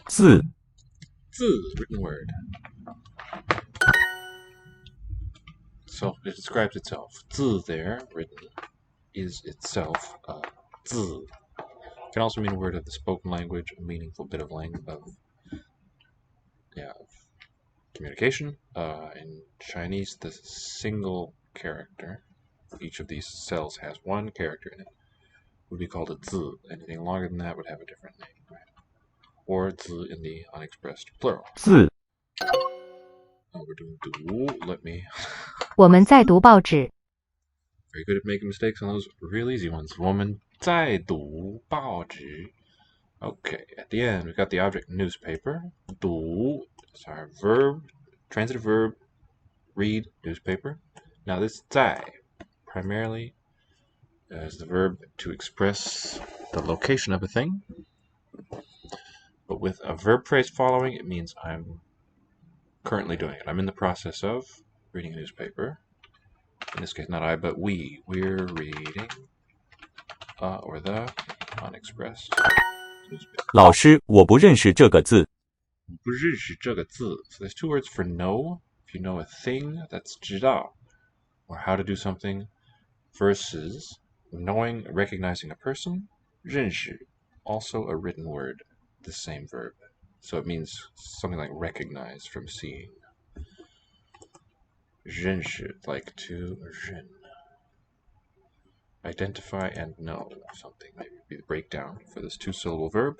字 written word. So it describes itself. 字 there, written, is itself 字. Can also mean a word of the spoken language, a meaningful bit of language of communication. In Chinese, the single character, each of these cells has one character in it, would be called a 字. Anything longer than that would have a different name. Right? Or 字 in the unexpressed plural. 字 We're doing 读. Let me. 我们在读报纸。 Very good at making mistakes on those real easy ones. 我们在读报纸. Okay, at the end, we've got the object newspaper. 读 is our verb, transitive verb, read newspaper. Now this 在 primarily is the verb to express the location of a thing. But with a verb phrase following, it means I'm currently doing it. I'm in the process of reading a newspaper. In this case, not I, but we. We're reading or the unexpressed newspaper. 老师，我不认识这个字。不认识这个字. So there's two words for know. If you know a thing, that's 知道, or how to do something, versus knowing, recognizing a person. 认识, also a written word, the same verb. So it means something like recognize from seeing. 认识, like to 认. Identify and know something. Maybe be the breakdown for this two-syllable verb.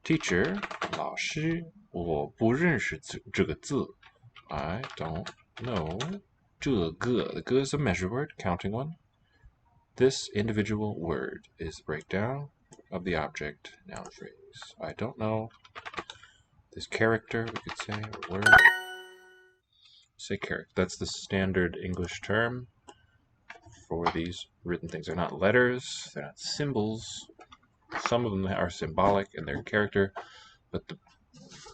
Teacher, 老师，我不认识这个字. I don't know 这个. The 个 is a measure word, counting one. This individual word is the breakdown of the object noun phrase. I don't know this character, we could say, or word. Say character. That's the standard English term for these written things. They're not letters, they're not symbols. Some of them are symbolic in their character, but the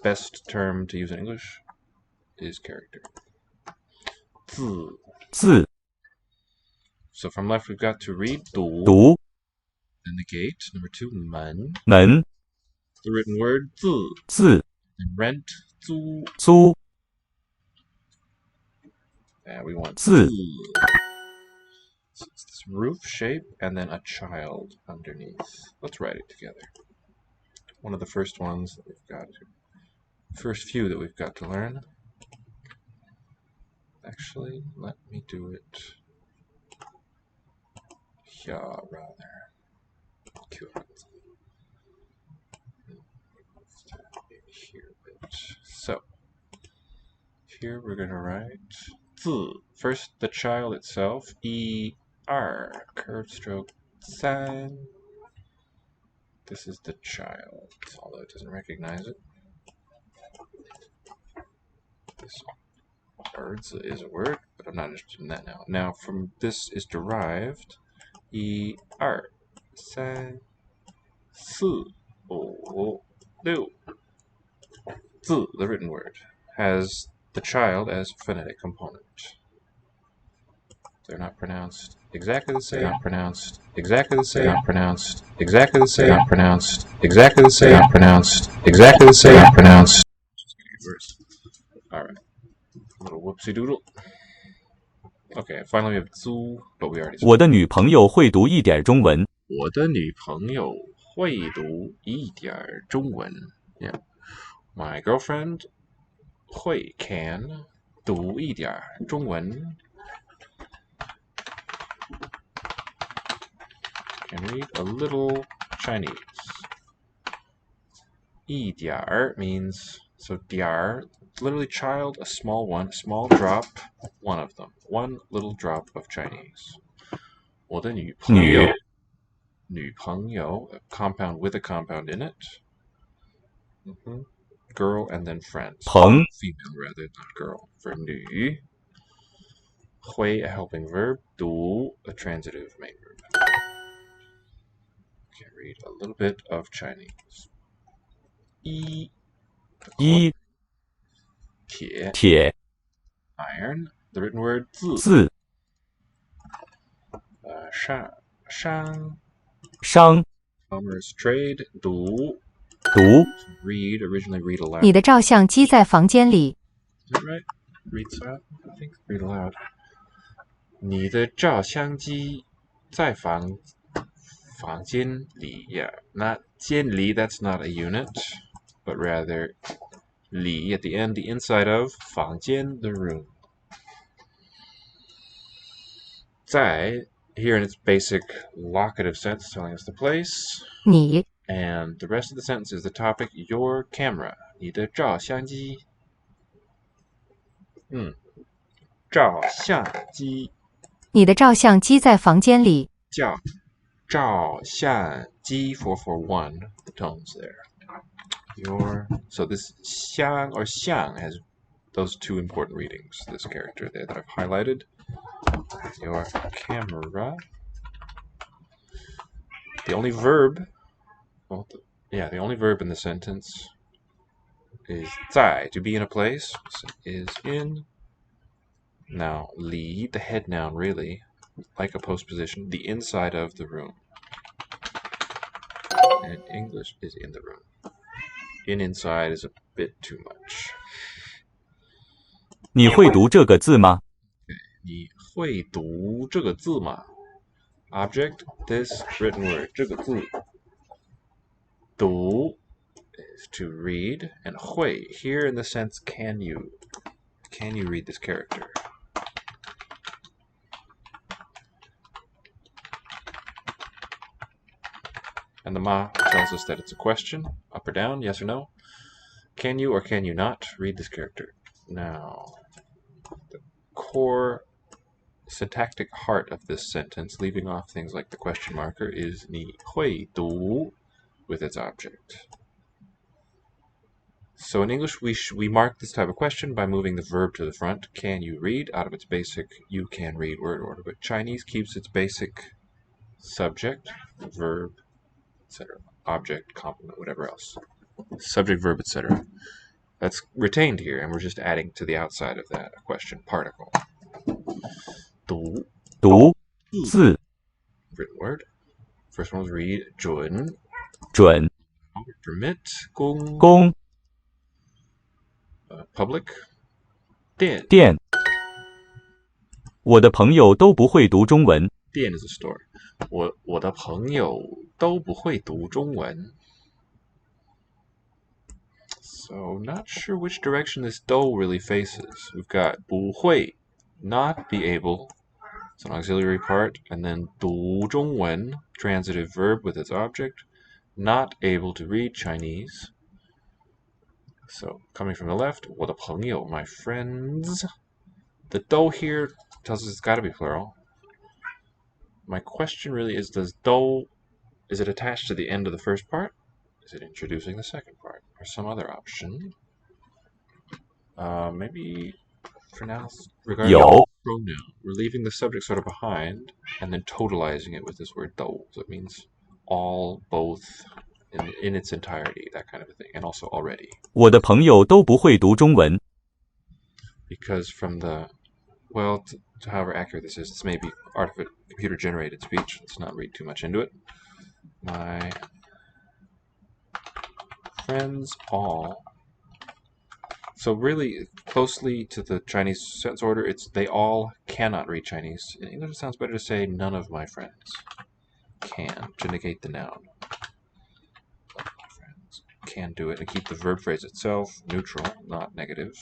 best term to use in English is character. 字. 字 So from left we've got to read 读, 读 then the gate. Number 2, 门. 门 The written word 字. 字 And rent 租. 租 Yeah, we want 字 字. So it's this roof shape and then a child underneath. Let's write it together. One of the first ones that we've got to, first few that we've got to learn. Actually, let me do it here rather. Here a bit. So here we're gonna write 字. First, the child itself. 一二 curved stroke 三. This is the child, although it doesn't recognize it. This word is a word, but I'm not interested in that now. Now, from this is derived 一二三四五六. 字, the written word, has the child as phonetic component. They're not pronounced exactly the same. Not pronounced exactly the same. Not pronounced exactly the same. Not pronounced exactly the same. Not pronounced exactly the same. Not pronounced. All right. A little whoopsie doodle. Okay. Finally, we have 租, but we already. 我的女朋友会读一点中文。我的女朋友会读一点中文. Yeah. My girlfriend 会 can 读一点中文. Can read a little Chinese. 一点 means, so 点 literally child, a small one, a small drop, one of them, one little drop of Chinese. 我的女朋友, 女朋友, a compound with a compound in it. Girl and then friends. 朋 Female rather, not girl. For 女. 会, a helping verb. 读, a transitive main verb. Okay, read a little bit of Chinese. 一 铁 铁 iron, the written word 字 字 商 商 commerce trade 读读 Read, originally read aloud. 你的照相机在房间里。 Is that right? Read aloud? I think read aloud. 你的照相机在房间里 Yeah, not 间里, that's not a unit, but rather 里 at the end, the inside of 房间, the room. 在 here in its basic locative sense, telling us the place. 你 And the rest of the sentence is the topic, your camera. 你的照相机。照相机。你的照相机在房间里。照相机 441 tones there. So this 相 or 相 has those two important readings. This character there that I've highlighted. Your camera. The only verb, the only verb in the sentence is 在, to be in a place, is in. Now, 里, the head noun, really, like a postposition, the inside of the room. And English is in the room. Inside is a bit too much. 你会读这个字吗？你会读这个字吗？ Object, this written word, 这个字。读 is to read, and 会 here in the sense can you read this character? And the ma tells us that it's a question, up or down, yes or no. Can you or can you not read this character? Now, the core syntactic heart of this sentence, leaving off things like the question marker, is 你会读 with its object. So in English, we mark this type of question by moving the verb to the front. Can you read? Out of its basic you can read word order. But Chinese keeps its basic subject, verb, etc. Object, complement, whatever else. Subject, verb, etc. That's retained here, and we're just adding to the outside of that a question particle. 读字 written word. First one was read, 准 permit, 公 public, 店我的朋友都不会读中文。店 is a store. 我的朋友都不会读中文。So not sure which direction this 都 really faces. We've got 不会, not be able. It's an auxiliary part, and then 读中文, transitive verb with its object, not able to read Chinese. So coming from the left, 我的朋友, my friends. The 都 here tells us it's got to be plural. My question really is, is it attached to the end of the first part? Is it introducing the second part? Or some other option? Maybe for now, regarding the pronoun, we're leaving the subject sort of behind and then totalizing it with this word 都. So it means all, both, in its entirety, that kind of a thing, and also already. 我的朋友都不会读中文。 Because from the, well, however accurate this is, this may be computer-generated speech. Let's not read too much into it. My friends all. So really closely to the Chinese sentence order, it's they all cannot read Chinese. In English, it sounds better to say none of my friends can, to negate the noun. None of my friends can do it, and keep the verb phrase itself neutral, not negative.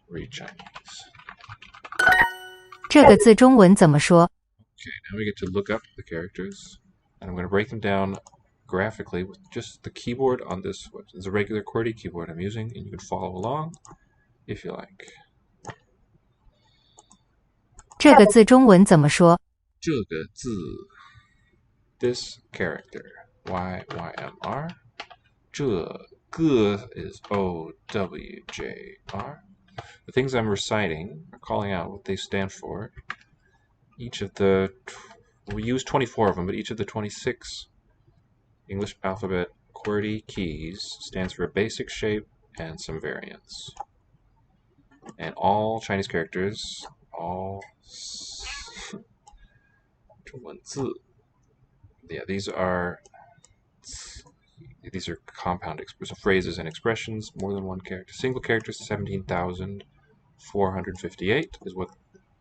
Read Chinese. 这个字中文怎么说？ Okay, now we get to look up the characters, and I'm going to break them down graphically with just the keyboard on this. What is a regular QWERTY keyboard I'm using, and you can follow along if you like. 这个字中文怎么说？这个字 this character, YYMR. 这个 is OWJR. The things I'm reciting are calling out what they stand for. Each of the, we use 24 of them, but each of the 26 English alphabet QWERTY keys stands for a basic shape and some variants. And all Chinese characters, all 中文字, yeah, these are These are compound so phrases and expressions, more than one character. Single character 17,458 is what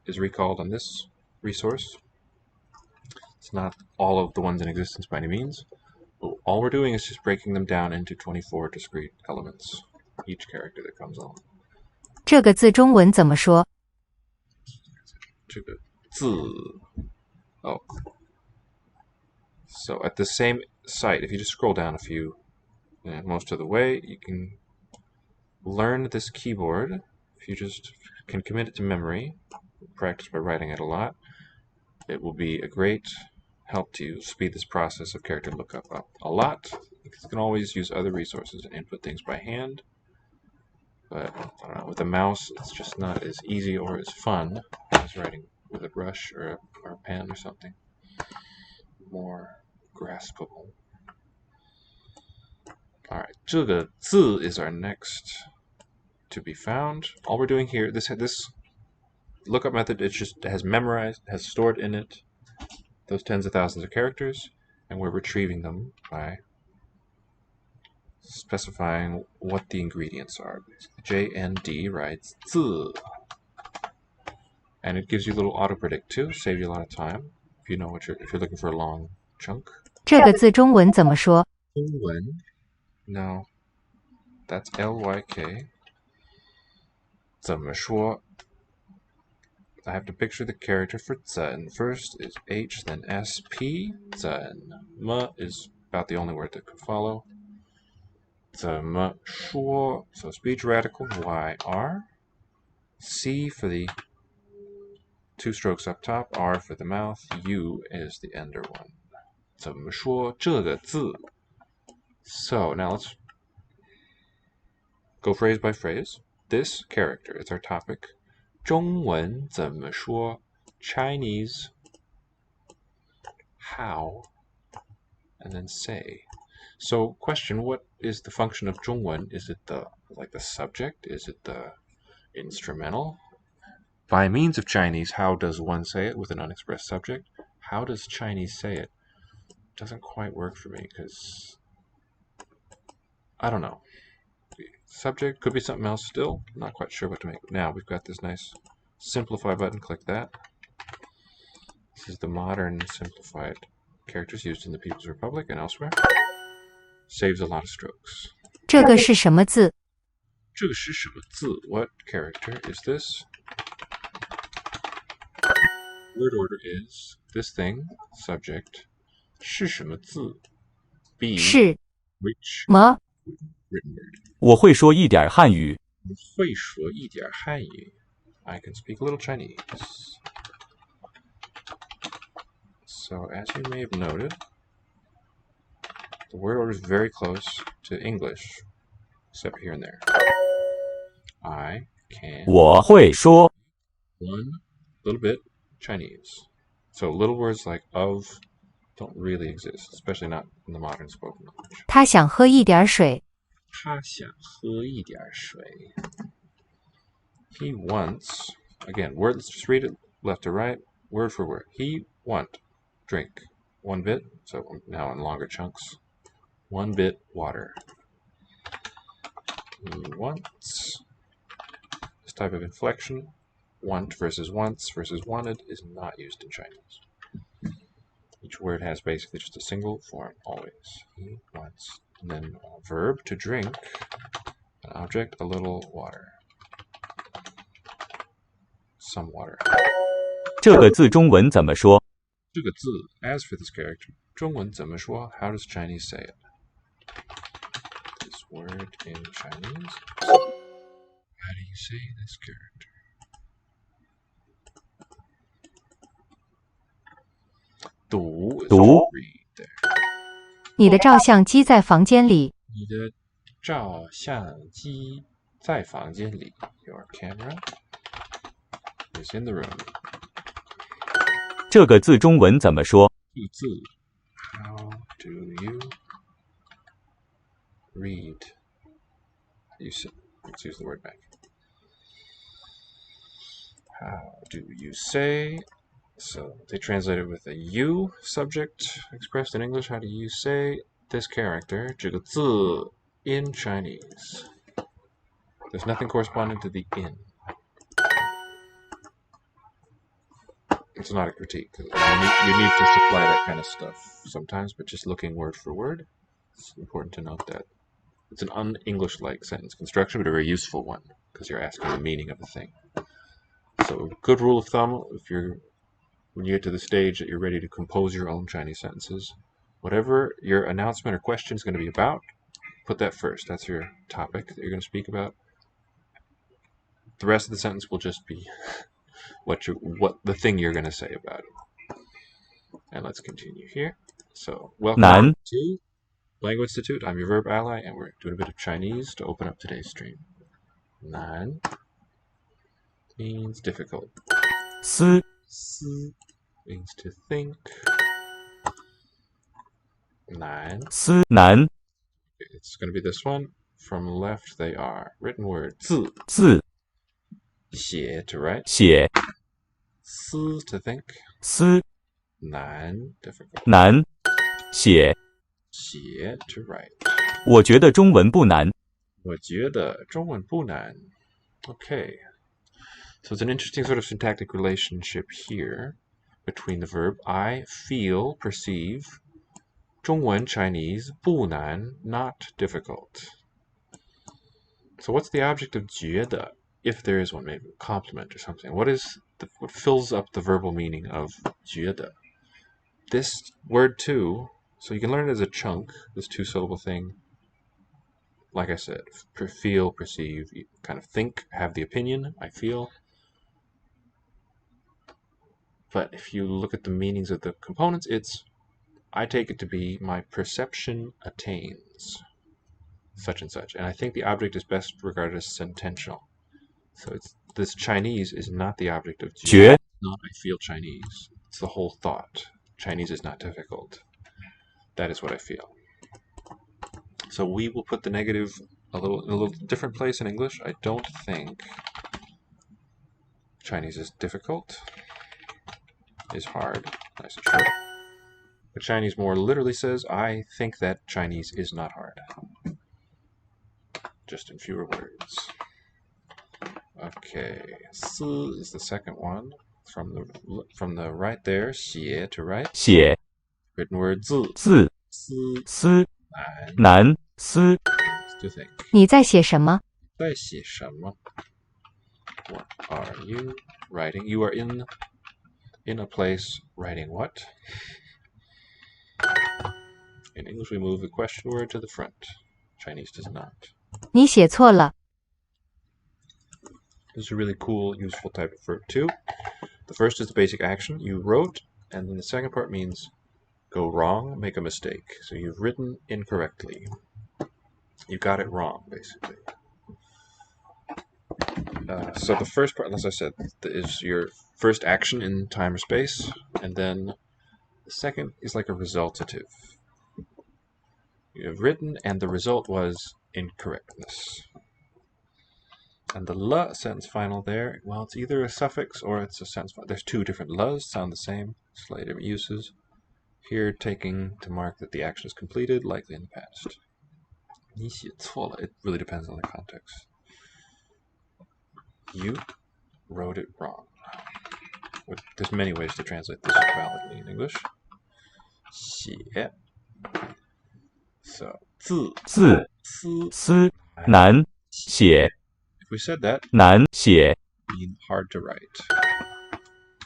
is recalled on this resource. It's not all of the ones in existence by any means. But all we're doing is just breaking them down into 24 discrete elements, each character that comes along. 这个字中文怎么说？这个字 Oh. So at the same site, if you just scroll down a few, most of the way, you can learn this keyboard. If you just can commit it to memory, practice by writing it a lot, it will be a great help to you speed this process of character lookup up a lot, because you can always use other resources and input things by hand. But I don't know, with a mouse, it's just not as easy or as fun as writing with a brush or a pen or something more graspable. Alright, 这个字 is our next to be found. All we're doing here, this lookup method, it just has memorized, has stored in it those tens of thousands of characters, and we're retrieving them by specifying what the ingredients are. JND writes 字, and it gives you a little auto predict too, save you a lot of time if you know if you're looking for a long chunk. 这个字中文怎么说？中文 No, that's LYK. 怎么说 I have to picture the character for 怎. First is H, then SP. 怎么 is about the only word that could follow. 怎么说 So speech radical YR. C for the two strokes up top, R for the mouth, U is the ender one. 怎么说这个字 So now let's go phrase by phrase. This character is our topic. 中文怎么说 Chinese how and then say. So question, what is the function of 中文? Is it the subject? Is it the instrumental? By means of Chinese, how does one say it with an unexpressed subject? How does Chinese say it? Doesn't quite work for me because I don't know. Subject could be something else still. Not quite sure what to make. Now we've got this nice simplify button. Click that. This is the modern simplified characters used in the People's Republic and elsewhere. Saves a lot of strokes. 这个是什么字？这个是什么字 What character is this? Word order is this thing, subject. 是什么字 B. 是 Which 么？ written word? 我会说一点汉语。会说一点汉语 I can speak a little Chinese. So as you may have noted, the word order is very close to English, except here and there. I can 我会说 one little bit Chinese. So little words like of don't really exist, especially not in the modern spoken language. 他想喝一点水。他想喝一点水 He wants, again, word, let's just read it left to right, word for word. He want, drink, one bit, so now in longer chunks. One bit water. He wants. This type of inflection, want versus once versus wanted, is not used in Chinese. Each word has basically just a single form, always. He wants. And then a verb, to drink. An object, a little water. Some water. 这个字中文怎么说？这个字 As for this character, 中文怎么说 How does Chinese say it? This word in Chinese. How do you say this character? 读 is 读 read there. 你的照相机在房间里。你的照相机在房间里 Your camera is in the room. 这个字中文怎么说？这个字 How do you read? Let's use the word back. How do you say? So they translate it with a you subject expressed in English. How do you say? this character 这个字 in Chinese. There's nothing corresponding to the in. It's not a critique. You need to supply that kind of stuff sometimes, but just looking word for word, it's important to note that it's an un-English-like sentence construction, but a very useful one because you're asking the meaning of a thing. So, good rule of thumb: when you get to the stage that you're ready to compose your own Chinese sentences, whatever your announcement or question is going to be about, put that first. That's your topic that you're going to speak about. The rest of the sentence will just be what the thing you're going to say about it. And let's continue here. So, welcome to Language Institute. I'm your Verb Ally, and we're doing a bit of Chinese to open up today's stream. 难 means difficult. 思 means to think. 难 思难 It's going to be this one. From left, they are written word 字字写 to write. 写 思 to think. 思 难 difficult. 难写 写 to write. 我觉得中文不难。我觉得中文不难. Okay. So it's an interesting sort of syntactic relationship here between the verb I feel, perceive, 中文 Chinese 不难 not difficult. So what's the object of 觉得? If there is one, maybe a complement or something. What fills up the verbal meaning of 觉得? This word too, so you can learn it as a chunk, this two-syllable thing. Like I said, feel, perceive, kind of think, have the opinion, I feel. But if you look at the meanings of the components, I take it to be my perception attains such and such. And I think the object is best regarded as sentential. So this Chinese is not the object of 觉, not I feel Chinese. It's the whole thought. Chinese is not difficult. That is what I feel. So we will put the negative in a little different place in English. I don't think Chinese is difficult. Is hard. Nice and short. But Chinese more literally says, I think that Chinese is not hard. Just in fewer words. Okay. 思 is the second one. From the right there, 写 to write. 写 Written word 字字思难思 to think. 你在写什么？在写什么? What are you writing? You are in a place writing what? In English, we move the question word to the front. Chinese does not. 你写错了。 This is a really cool, useful type of verb too. The first is the basic action. You wrote, and then the second part means go wrong, make a mistake. So you've written incorrectly. You got it wrong, basically. So the first part, as I said, is your first action in time or space, and then the second is like a resultative. You have written, and the result was incorrectness. And the la sentence final there, well, it's either a suffix or it's a sentence final. There's two different la's, sound the same, slightly different uses. Here, taking to mark that the action is completed, likely in the past. 你写错了. It really depends on the context. You wrote it wrong. There's many ways to translate this validly in English. 写 So 字思难写 If we said that, 难写 mean hard to write.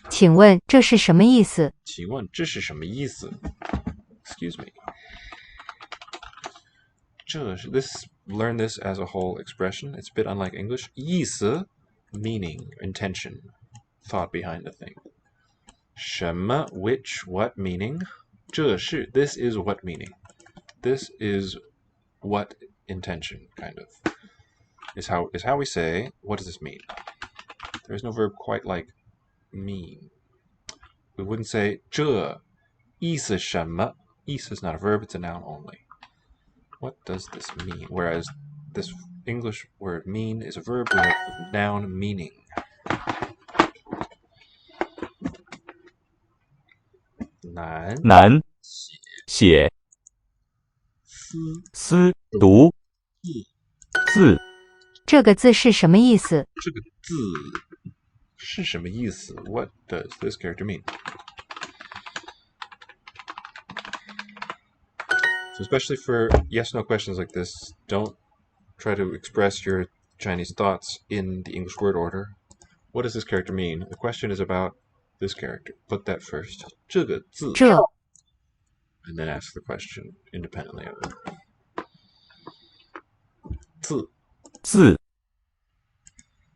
请问这是什么意思？请问这是什么意思? Excuse me. Learn this as a whole expression. It's a bit unlike English. 意思 meaning, intention, thought behind the thing. 什么 which, what meaning? 这是 this is what meaning. This is what intention, kind of. Is how we say, what does this mean? There is no verb quite like mean. We wouldn't say 这意思什么? 意思 is not a verb, it's a noun only. What does this mean? Whereas this English word mean is a verb, we have noun meaning. 难 写思读字这个字是什么意思？这个字是什么意思 ？What does this character mean? So especially for yes/no questions like this, don't try to express your Chinese thoughts in the English word order. What does this character mean? The question is about this character. Put that first. 这个字这 and then ask the question independently of it. 字字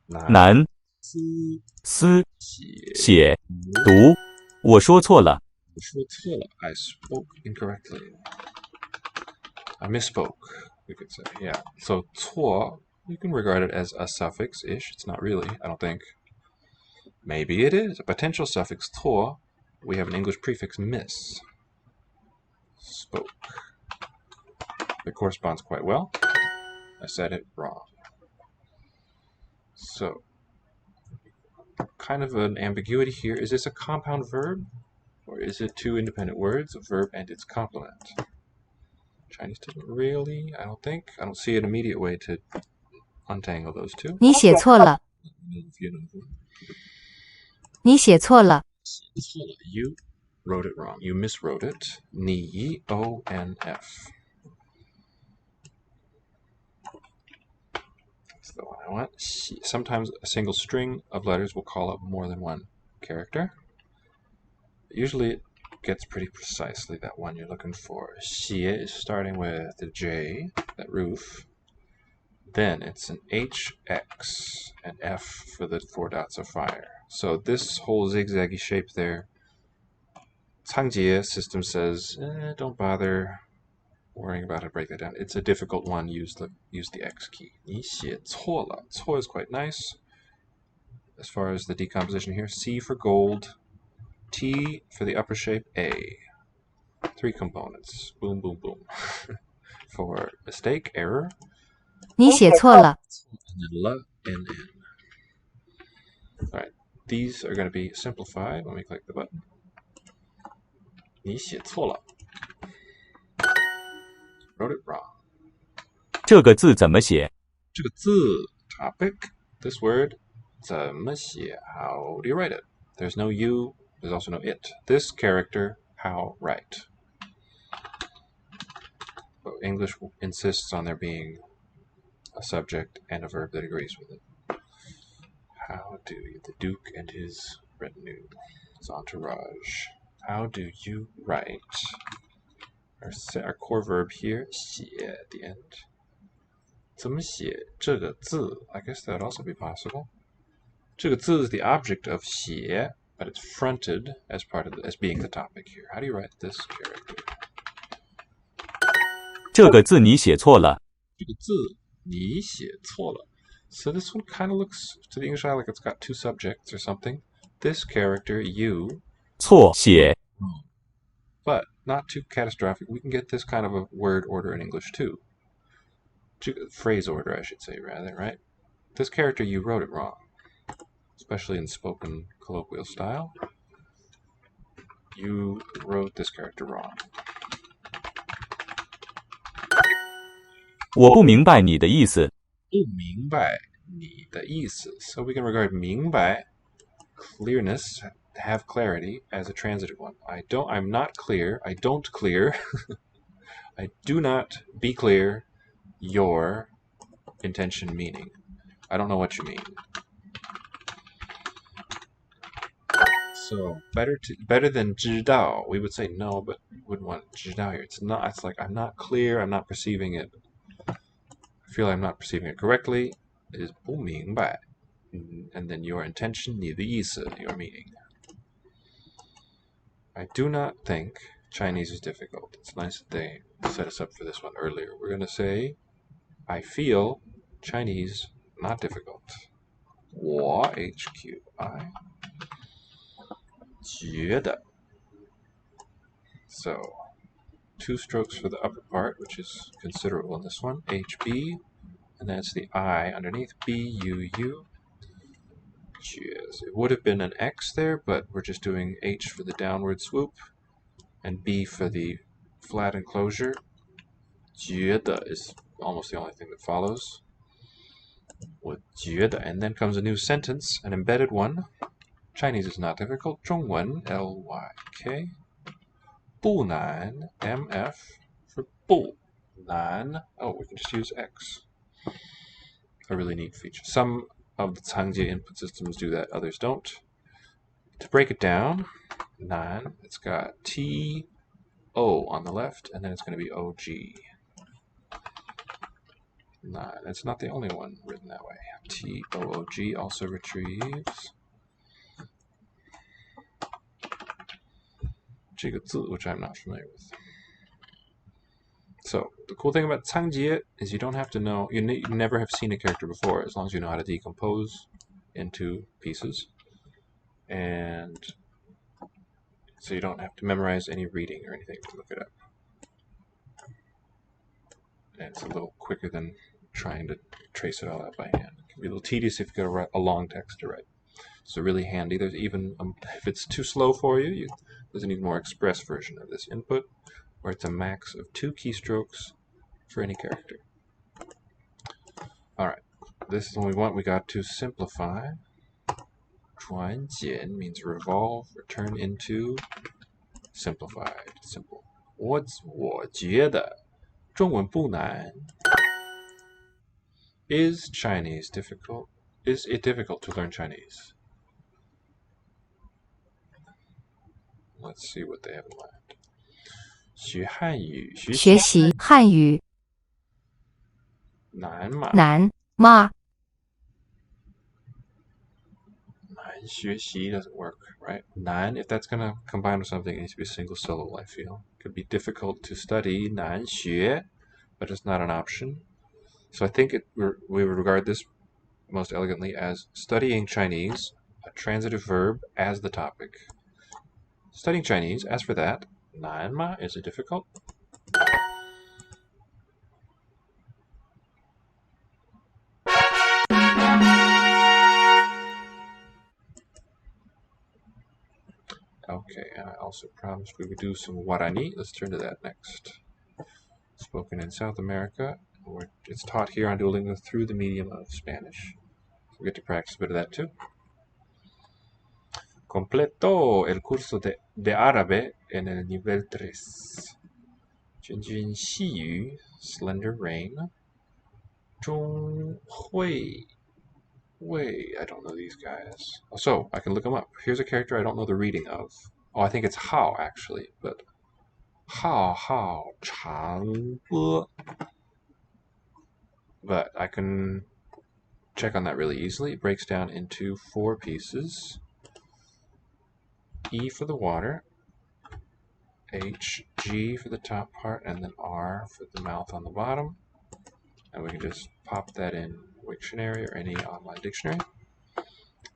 难思写读。我说错了。我说错了 I spoke incorrectly. I misspoke, we could say. Yeah. So 错, you can regard it as a suffix-ish. It's not really, I don't think. Maybe it is. A potential suffix 错, we have an English prefix miss. Spoke. It corresponds quite well. I said it wrong. So, kind of an ambiguity here. Is this a compound verb? Or is it two independent words, a verb and its complement? Chinese doesn't really, I don't think. I don't see an immediate way to untangle those two. 你写错了，你写错了。 You wrote it wrong. You miswrote it. 你 O-N-F. That's the one I want. Sometimes a single string of letters will call up more than one character. Usually it gets pretty precisely that one you're looking for. 写 is starting with the J, that roof. Then it's an HX and F for the 4 dots of fire. So this whole zigzaggy shape there, Cangjie system says, don't bother worrying about it, break that down. It's a difficult one, use the X key. 你写错了. 错 is quite nice. As far as the decomposition here, C for gold, T for the upper shape, A. 3 components. Boom, boom, boom. For mistake, error. 你写错了， And then L, N, N. Alright, these are going to be simplified when we click the button. 你写错了. Wrote it wrong. 这个字怎么写？这个字 topic, this word 怎么写? How do you write it? There's no you, there's also no it. This character, how write? But English insists on there being a subject and a verb that agrees with it. How do the Duke and his retinue, his entourage, how do you write? Our core verb here, 写 at the end. 怎么写这个字? I guess that would also be possible. 这个字 is the object of 写, but it's fronted as as being the topic here. How do you write this character? 这个字你写错了。这个字你写错了. So this one kind of looks to the English eye like it's got 2 subjects or something. This character, you, 错写 but not too catastrophic. We can get this kind of a word order in English too. Phrase order, I should say, rather, right? This character, you wrote it wrong, especially in spoken colloquial style. You wrote this character wrong. 我不明白你的意思。不明白你的意思. So we can regard 明白, clearness, have clarity, as a transitive one. I'm not clear. I don't clear. I do not be clear your intention, meaning. I don't know what you mean. So better than 知道. We would say no, but we wouldn't want 知道 here. It's not. It's like I'm not clear. I'm not perceiving it. I feel I'm not perceiving it correctly. It is 不明白. And then your intention, 你的意思, your meaning. I do not think Chinese is difficult. It's nice that they set us up for this one earlier. We're going to say, I feel Chinese not difficult. 我 HQI 觉得. So 2 strokes for the upper part, which is considerable in this one. HB, and that's the I underneath. BUU. Yes, it would have been an X there, but we're just doing H for the downward swoop and B for the flat enclosure. 觉得 is almost the only thing that follows. 我觉得 and then comes a new sentence, an embedded one. Chinese is not difficult. 中文 lyk. 不难 mf for 不难. Oh, we can just use x. A really neat feature. Some of the Cangjie input systems do that, others don't. To break it down, 难, it's got T, O on the left, and then it's going to be OG. 9. It's not the only one written that way. T, O, O, G also retrieves 这个字, which I'm not familiar with. So, the cool thing about Cangjie is you don't have to know, you never have seen a character before, as long as you know how to decompose into pieces. And so you don't have to memorize any reading or anything to look it up. And it's a little quicker than trying to trace it all out by hand. It can be a little tedious if you've got a long text to write. So really handy. There's even, if it's too slow for you, there's an even more express version of this input, where it's a max of 2 keystrokes for any character. Alright, this is the one we want. We got to simplify. 转简 means revolve or turn into simplified, simple. 我觉得中文不难. Is Chinese difficult? Is it difficult to learn Chinese? Let's see what they have in mind. 学汉语学习汉语难吗？难吗？难学习 doesn't work, right? 难, if that's going to combine with something, it needs to be a single syllable, I feel. It could be difficult to study, 难学, but it's not an option. So I think we would regard this most elegantly as studying Chinese, a transitive verb as the topic. Studying Chinese, as for that, 难吗? Is it difficult? Okay, and I also promised we would do some Guarani. Let's turn to that next. Spoken in South America. It's taught here on Duolingo through the medium of Spanish. We'll get to practice a bit of that too. Completó el curso de árabe en el nivel 3. 君君细雨 Slender Rain. 中会 Wait, I don't know these guys. So, I can look them up. Here's a character I don't know the reading of. Oh, I think it's Hao, actually, but Hao Changbo. But I can check on that really easily. It breaks down into 4 pieces. E for the water, H, G for the top part, and then R for the mouth on the bottom. And we can just pop that in Wiktionary or any online dictionary.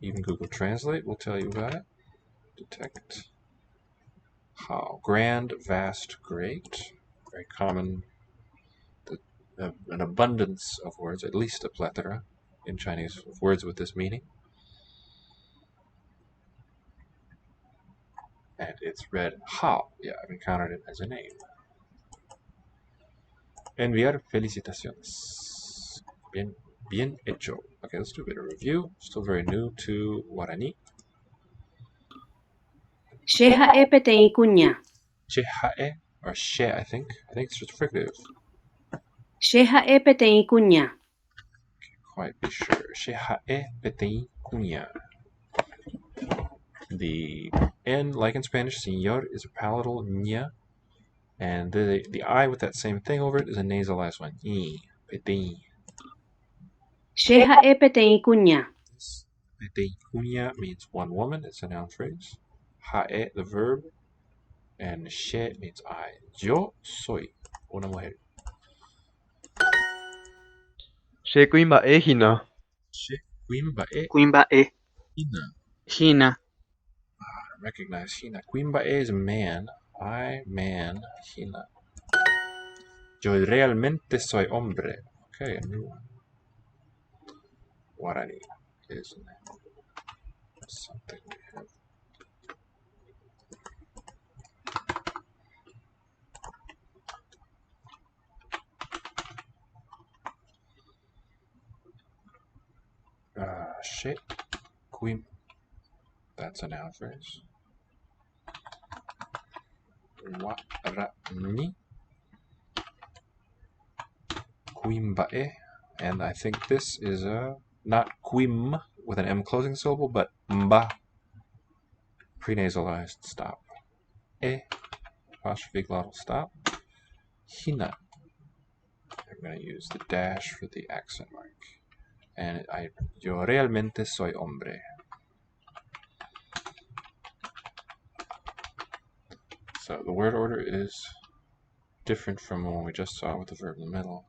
Even Google Translate will tell you about it. Detect. How? Grand, vast, great. Very common. An abundance of words, at least a plethora in Chinese of words with this meaning. And it's read Hao. Yeah, I've encountered it as a name. Enviar felicitaciones. Bien hecho. Okay, let's do a bit of review. Still very new to Guarani. Sheha epete ikunya. Chehae, or she, I think. I think it's just fricative. Sheha epete ikunya. Quite be sure. Chehae petei cuña. The N, like in Spanish, señor, is a palatal ña. And the I with that same thing over it is a nasalized one. Y, petei. Sheha epete ikunya. Petei cuña means one woman. It's a noun phrase. Hae, the verb. And she means I. Yo soy una mujer. She kuimba'e hína. She Quimbae Quimbae. Hina. Hina. Recognize Hina. Quimbae is man. I, man, Hina. Yo realmente soy hombre. Okay, a new one. Guarani is something we have. She quim. That's a noun phrase. Warani quimbae. And I think this is not quim with an M closing syllable, but mba. Prenasalized stop. Apostrophe glottal stop. Hina. I'm going to use the dash for the accent mark. And yo realmente soy hombre. So the word order is different from the one we just saw with the verb in the middle.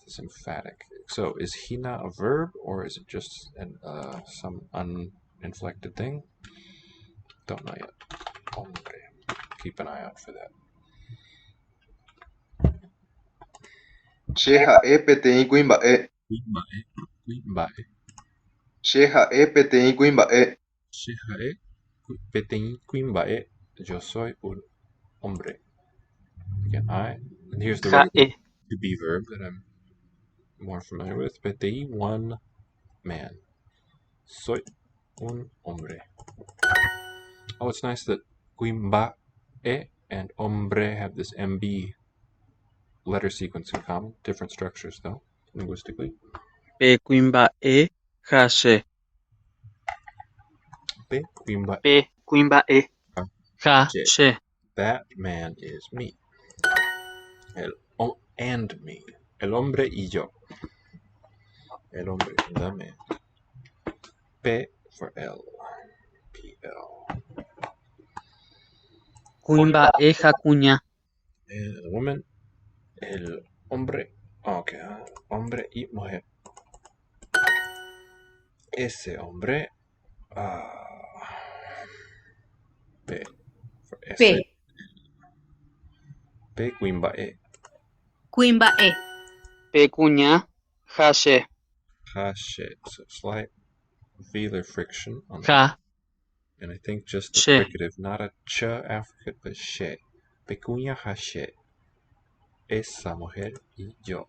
It's emphatic. So is hina a verb, or is it just some uninflected thing? Don't know yet. Hombre. Keep an eye out for that. Che ha'e peteĩ kuimba'e. Quimbae. Che ha'e peteĩ kuimba'e. Shehae peteĩ quimbae. Yo soy un hombre. Again, and here's the regular to be verb that I'm more familiar with. Peteĩ, one man. Soy un hombre. Oh, it's nice that quimbae and hombre have this MB letter sequence in common. Different structures, though, linguistically. Pe kuimba'e ha che. Pe quimbae Pe kuimba'e ha che. That man is me. And me. El hombre y yo. El hombre, the man. P for L. P-L. Kuimba'e ha kuña. And the woman. El hombre. Okay. Hombre y mujer. Ese hombre. P for ese. P. P quimbae. Quimbae. Pe kuña ha che. Hashe. So slight velar friction on Ha that. And I think just the she. fricative, not a ch affricate, but she. Pecuña hashe. Esa mujer y yo.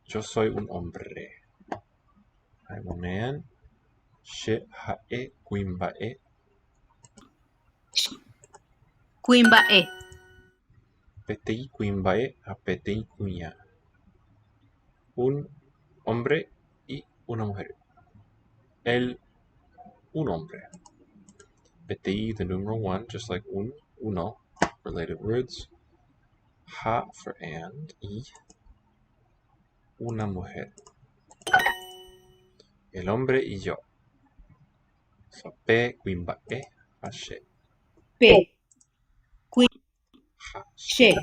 Yo soy un hombre. I'm a man. She hae quimbae. Quimbae. Petei quimbae a petei cuña. Un hombre y una mujer. Un hombre. Petei, the numeral one, just like uno, related words. Ha for and, y. Una mujer. El hombre y yo. So, pe quimbae hashe. P. Hashe. She.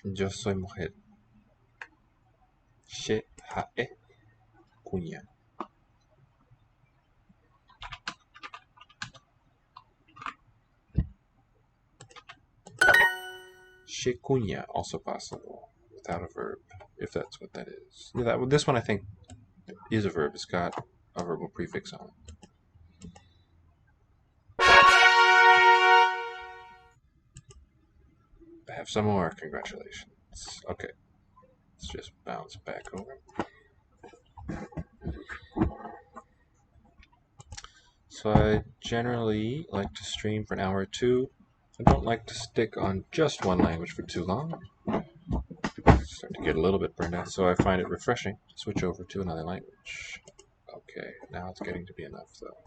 Yo soy mujer. She hae cuña. She cuña, also possible without a verb, if that's what that is. Yeah, this one I think is a verb. It's got a verbal prefix on it. I have some more. Congratulations. Okay, let's just bounce back over. So I generally like to stream for an hour or two. I don't like to stick on just one language for too long. Starting to get a little bit burned out, so I find it refreshing to switch over to another language. Okay, now it's getting to be enough though.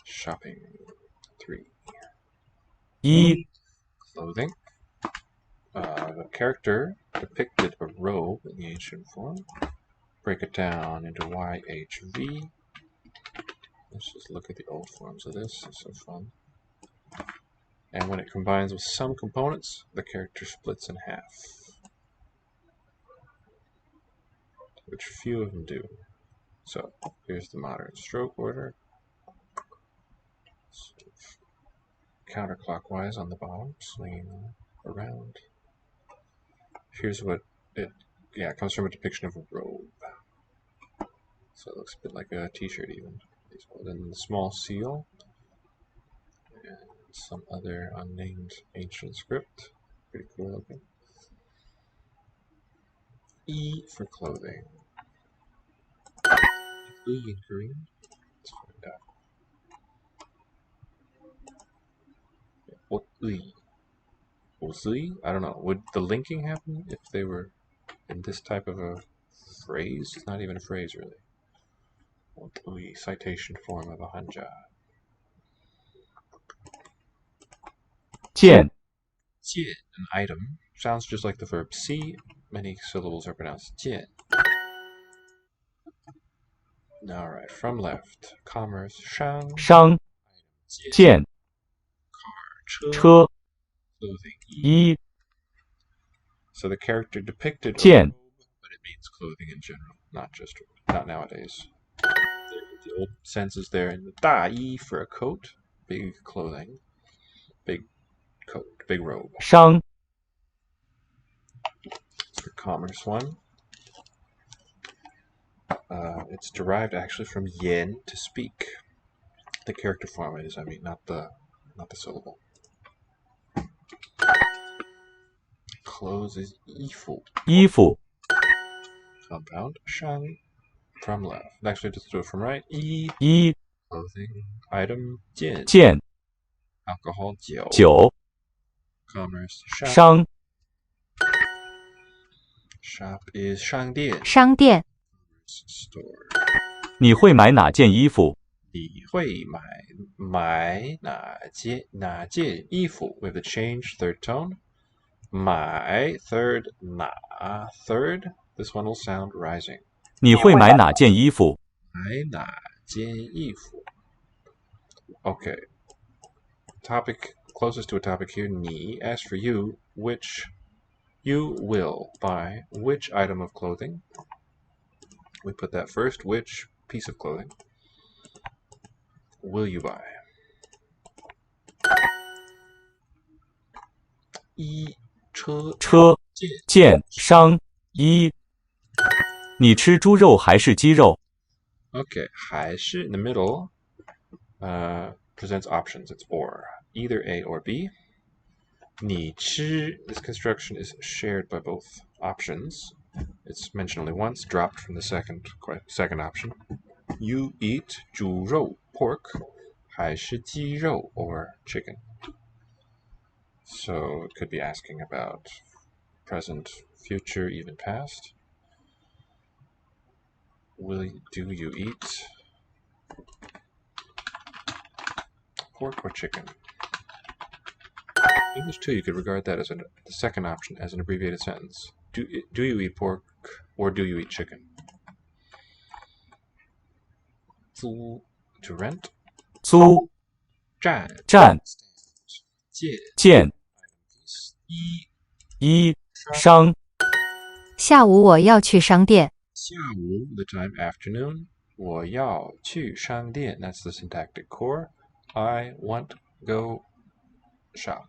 Shopping 3. Clothing. The character depicted a robe in the ancient form. Break it down into YHV. Let's just look at the old forms of this. It's so fun. And when it combines with some components, the character splits in half. Which few of them do. So here's the modern stroke order. Counterclockwise on the bottom, swinging around. Here's what it comes from a depiction of a robe. So it looks a bit like a t-shirt even. Then the small seal. And some other unnamed ancient script. Pretty cool looking. E for clothing. Blue and green. Let's find out. What E? I don't know. Would the linking happen if they were in this type of a phrase? It's not even a phrase, really. Citation form of a hanja. 见 an item, sounds just like the verb see. Many syllables are pronounced 见. Alright, from left. Commerce, 商商见 车 clothing, 衣 So the character depicted a 见 robe, but it means clothing in general, not nowadays. The old sense is there in the 大衣 for a coat, big clothing, big coat, big robe. 商 For commerce one. It's derived actually from yen, to speak. The character form is, not the syllable. Clothes is 衣服. 衣服 Compound 商 from left. Actually, just do it from right. 衣 clothing item 见 见 alcohol 酒 酒 commerce 商 shop is 商店商店 store. 你会买哪件衣服？你会买哪件衣服 with a change third tone. 买 third 哪 third. This one will sound rising. 你会买哪件衣服？买哪件衣服 Okay. Topic closest to a topic here. 你 as for you, which you will buy which item of clothing. We put that first. Which piece of clothing will you buy? 一车见商衣。你吃猪肉还是鸡肉？ Okay, 还是 in the middle presents options. It's or. Either A or B. 你吃, this construction is shared by both options. It's mentioned only once, dropped from the second option. You eat 猪肉 pork, 还是鸡肉 or chicken. So it could be asking about present, future, even past. Do you eat pork or chicken? English too, you could regard that as the second option as an abbreviated sentence. Do you eat pork or do you eat chicken? 租 to rent. 租站见衣商。下午我要去商店。下午 the time afternoon. 我要去商店 that's the syntactic core. I want go shop.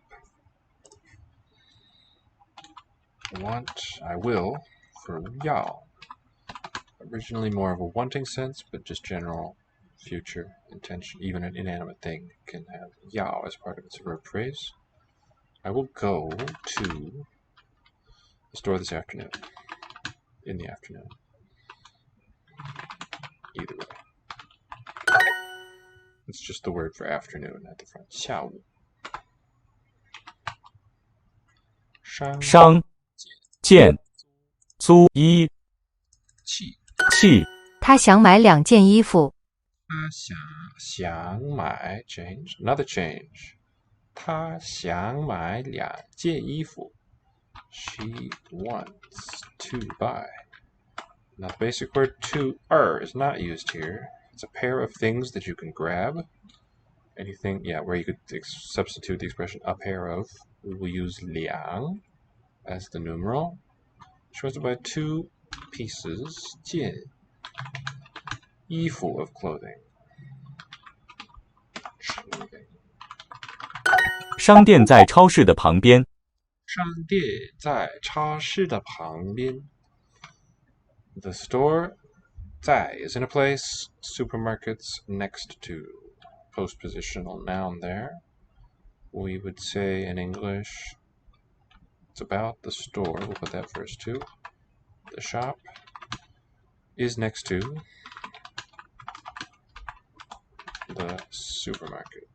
I will for 要. Originally more of a wanting sense, but just general future intention. Even an inanimate thing can have 要 as part of its verb phrase. I will go to the store this afternoon. In the afternoon. Either way. It's just the word for afternoon at the front. 下午. 商见租衣气。他想买2件衣服。他想买 change another change. 他想买2件衣服. She wants to buy. Now the basic word to is not used here. It's a pair of things that you can grab. Anything, where you could substitute the expression a pair of. We will use 2 as the numeral. She wants to buy 2 pieces 件衣服 of clothing. 商店在超市的旁边。商店在超市的旁边. The store 在 is in a place, supermarkets next to. Postpositional noun there. We would say in English, it's about the store. We'll put that first too. The shop is next to the supermarket.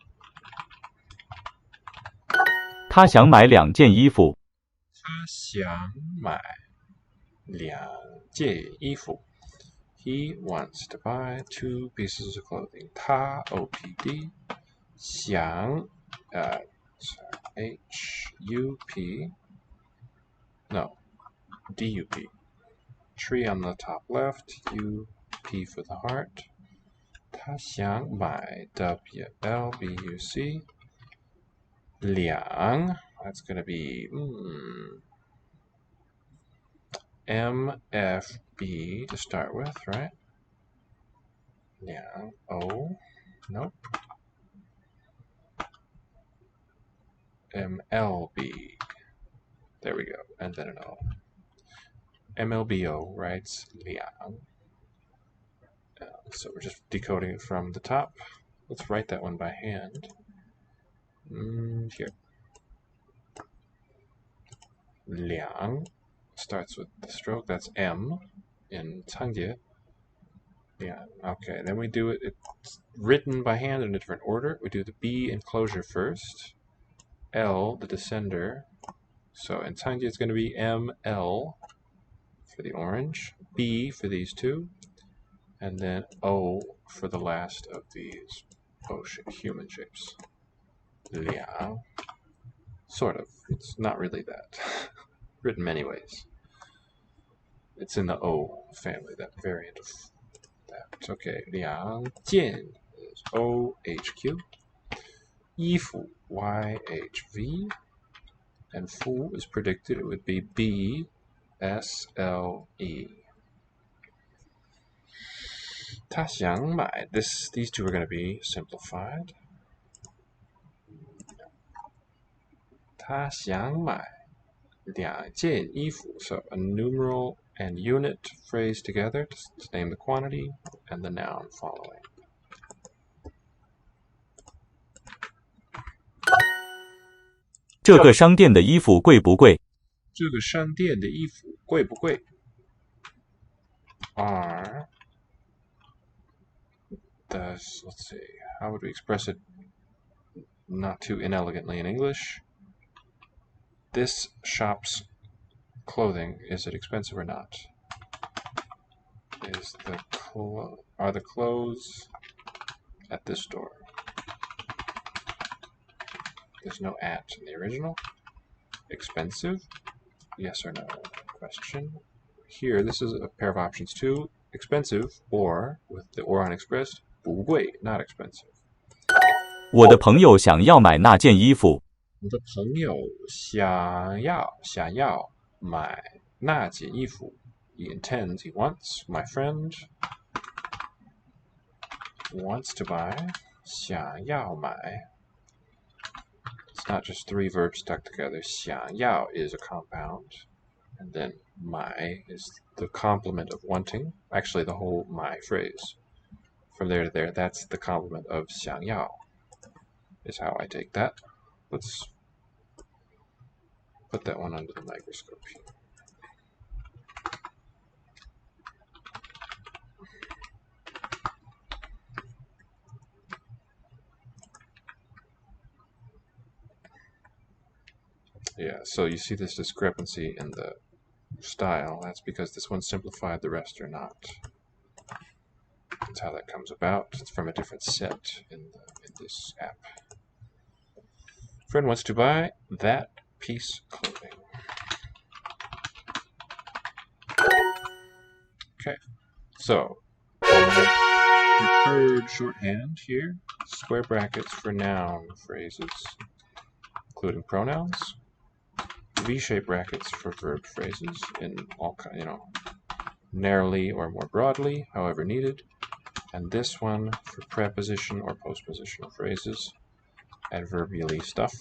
他想买2件衣服。他想买2件衣服。He wants to buy 2 pieces of clothing. 他 OPD 想HUP no DUP. Tree on the top left, UP for the heart. 他想买 WLBUC 2 that's going to be MFB to start with, right? 2 O nope. MLB. There we go. And then an O. MLBO writes Liang. So we're just decoding it from the top. Let's write that one by hand. Here. Liang starts with the stroke. That's M in Changjie. Yeah, okay. Then we do it. It's written by hand in a different order. We do the B enclosure first. L, the descender. So in Changjie it's going to be ML for the orange, B for these two, and then O for the last of these human shapes. Liang. Sort of. It's not really that. Written many ways. It's in the O family, that variant of that. Okay, Liang Jian is OHQ. Yifu, YHV. And Fu is predicted, it would be BSLE. 他想买 these two are going to be simplified. 他想买2件衣服. So a numeral and unit phrase together to name the quantity and the noun following. 这个商店的衣服贵不贵？这个商店的衣服贵不贵？ Are let's see, how would we express it not too inelegantly in English? This shop's clothing, is it expensive or not? Are the clothes at this store? There's no at in the original. Expensive? Yes or no? Question. Here, this is a pair of options too. Expensive, or, with the or unexpressed, 不贵, not expensive. 我的朋友想要买那件衣服。我的朋友想要买那件衣服。He intends, he wants. My friend wants to buy. 想要买. It's not just 3 verbs stuck together. 想要 is a compound. And then 买 is the complement of wanting. Actually, the whole 买 phrase. From there to there, that's the complement of 想要. Is how I take that. Let's put that one under the microscope here. Yeah, so you see this discrepancy in the style. That's because this one's simplified, the rest are not. That's how that comes about. It's from a different set in this app. Friend wants to buy that piece clothing. Okay, so preferred shorthand here. Square brackets for noun phrases, including pronouns. V-shaped brackets for verb phrases in all, narrowly or more broadly, however needed. And this one for preposition or postpositional phrases, adverbially stuff.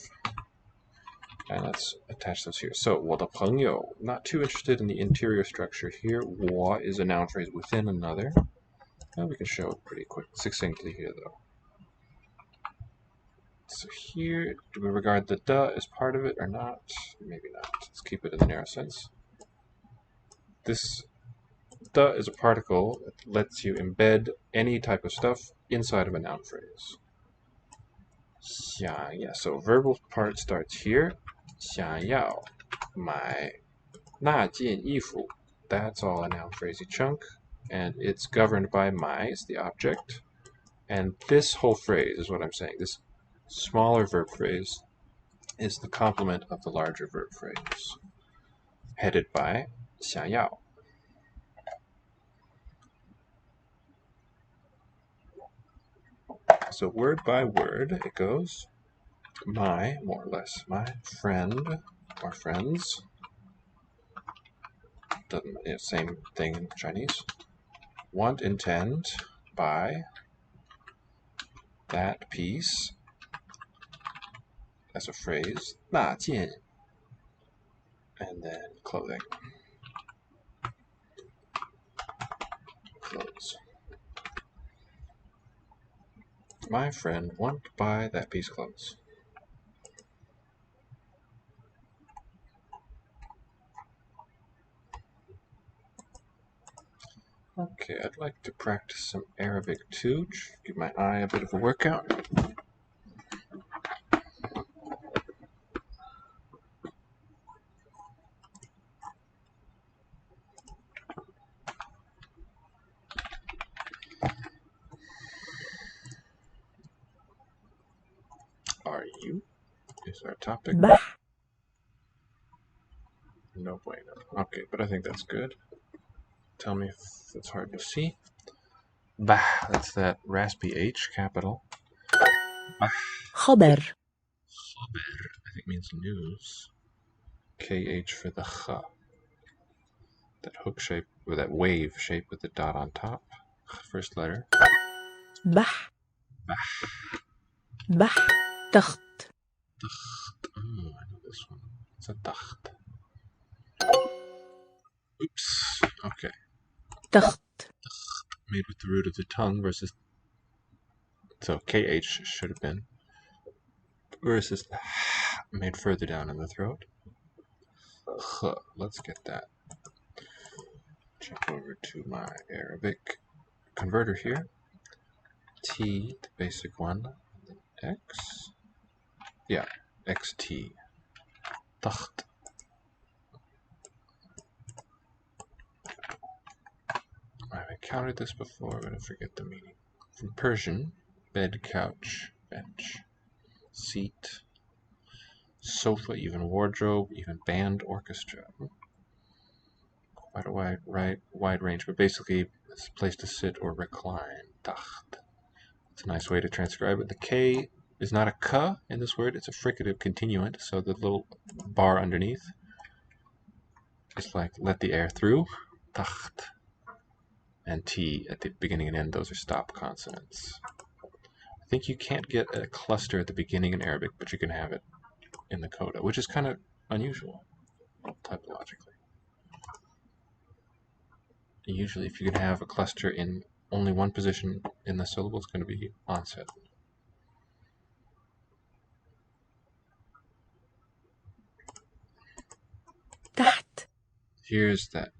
And let's attach those here. So, 我的朋友, not too interested in the interior structure here. 我 is a noun phrase within another. Well, we can show it pretty quick, succinctly here, though. So here, do we regard the da as part of it or not? Maybe not. Let's keep it in the narrow sense. This da is a particle that lets you embed any type of stuff inside of a noun phrase. 想要, so verbal part starts here. 想要买那件衣服. That's all a noun phrasey chunk, and it's governed by 买 is the object. And this whole phrase is what I'm saying. This smaller verb phrase is the complement of the larger verb phrase, headed by 想要. So word by word it goes. My, more or less, my friend or friends. Same thing in Chinese. Want, intend, buy that piece. That's a phrase. 那件. And then clothing. Clothes. My friend want to buy that piece of clothes. Okay, I'd like to practice some Arabic too. Give my eye a bit of a workout. Are you? Is our topic. Bah. No bueno. Okay, but I think that's good. Tell me if it's hard to see. Bah, that's that raspy H, capital. Bah. خبر. Khaber, I think means news. KH for the kha. That hook shape, or that wave shape with the dot on top. First letter. Bah. Bah. Bah. تخت. Takht. Oh, I know this one. It's a takht. Oops. Okay. تخت. Made with the root of the tongue versus. So KH should have been. Versus made further down in the throat. Let's get that. Jump over to my Arabic converter here. T, the basic one. X. Yeah, XT. Takht. I've encountered this before, but I forget the meaning. From Persian, bed, couch, bench, seat, sofa, even wardrobe, even band, orchestra. Quite a wide range, but basically it's a place to sit or recline. Takht. It's a nice way to transcribe it. The K is not a K in this word, it's a fricative continuant, so the little bar underneath is like let the air through. Takht. And T at the beginning and end, those are stop consonants. I think you can't get a cluster at the beginning in Arabic, but you can have it in the coda, which is kind of unusual typologically. Usually if you can have a cluster in only one position in the syllable, it's going to be onset. تحت. Here's that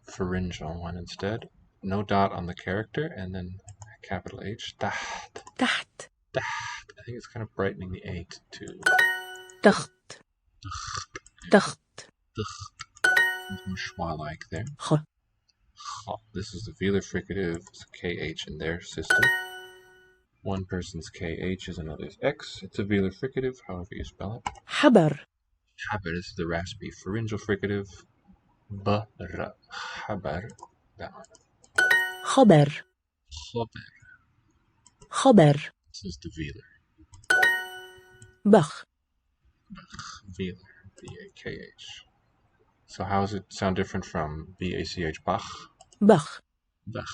pharyngeal one instead. No dot on the character, and then capital H. Taht. تحت. Taht. I think it's kind of brightening the A to تخت. تخت. more schwa-like there. خ. This is the velar fricative, it's KH in their system. One person's KH is another's X. It's a velar fricative, however you spell it. حبر. Haber is the raspy pharyngeal fricative. Ba, ra, haber. That one. خبر. Khober. خبر. This is the velar. بخ. Velar. B-A-K-H. So how does it sound different from B-A-C-H? Bach? بخ. Bach.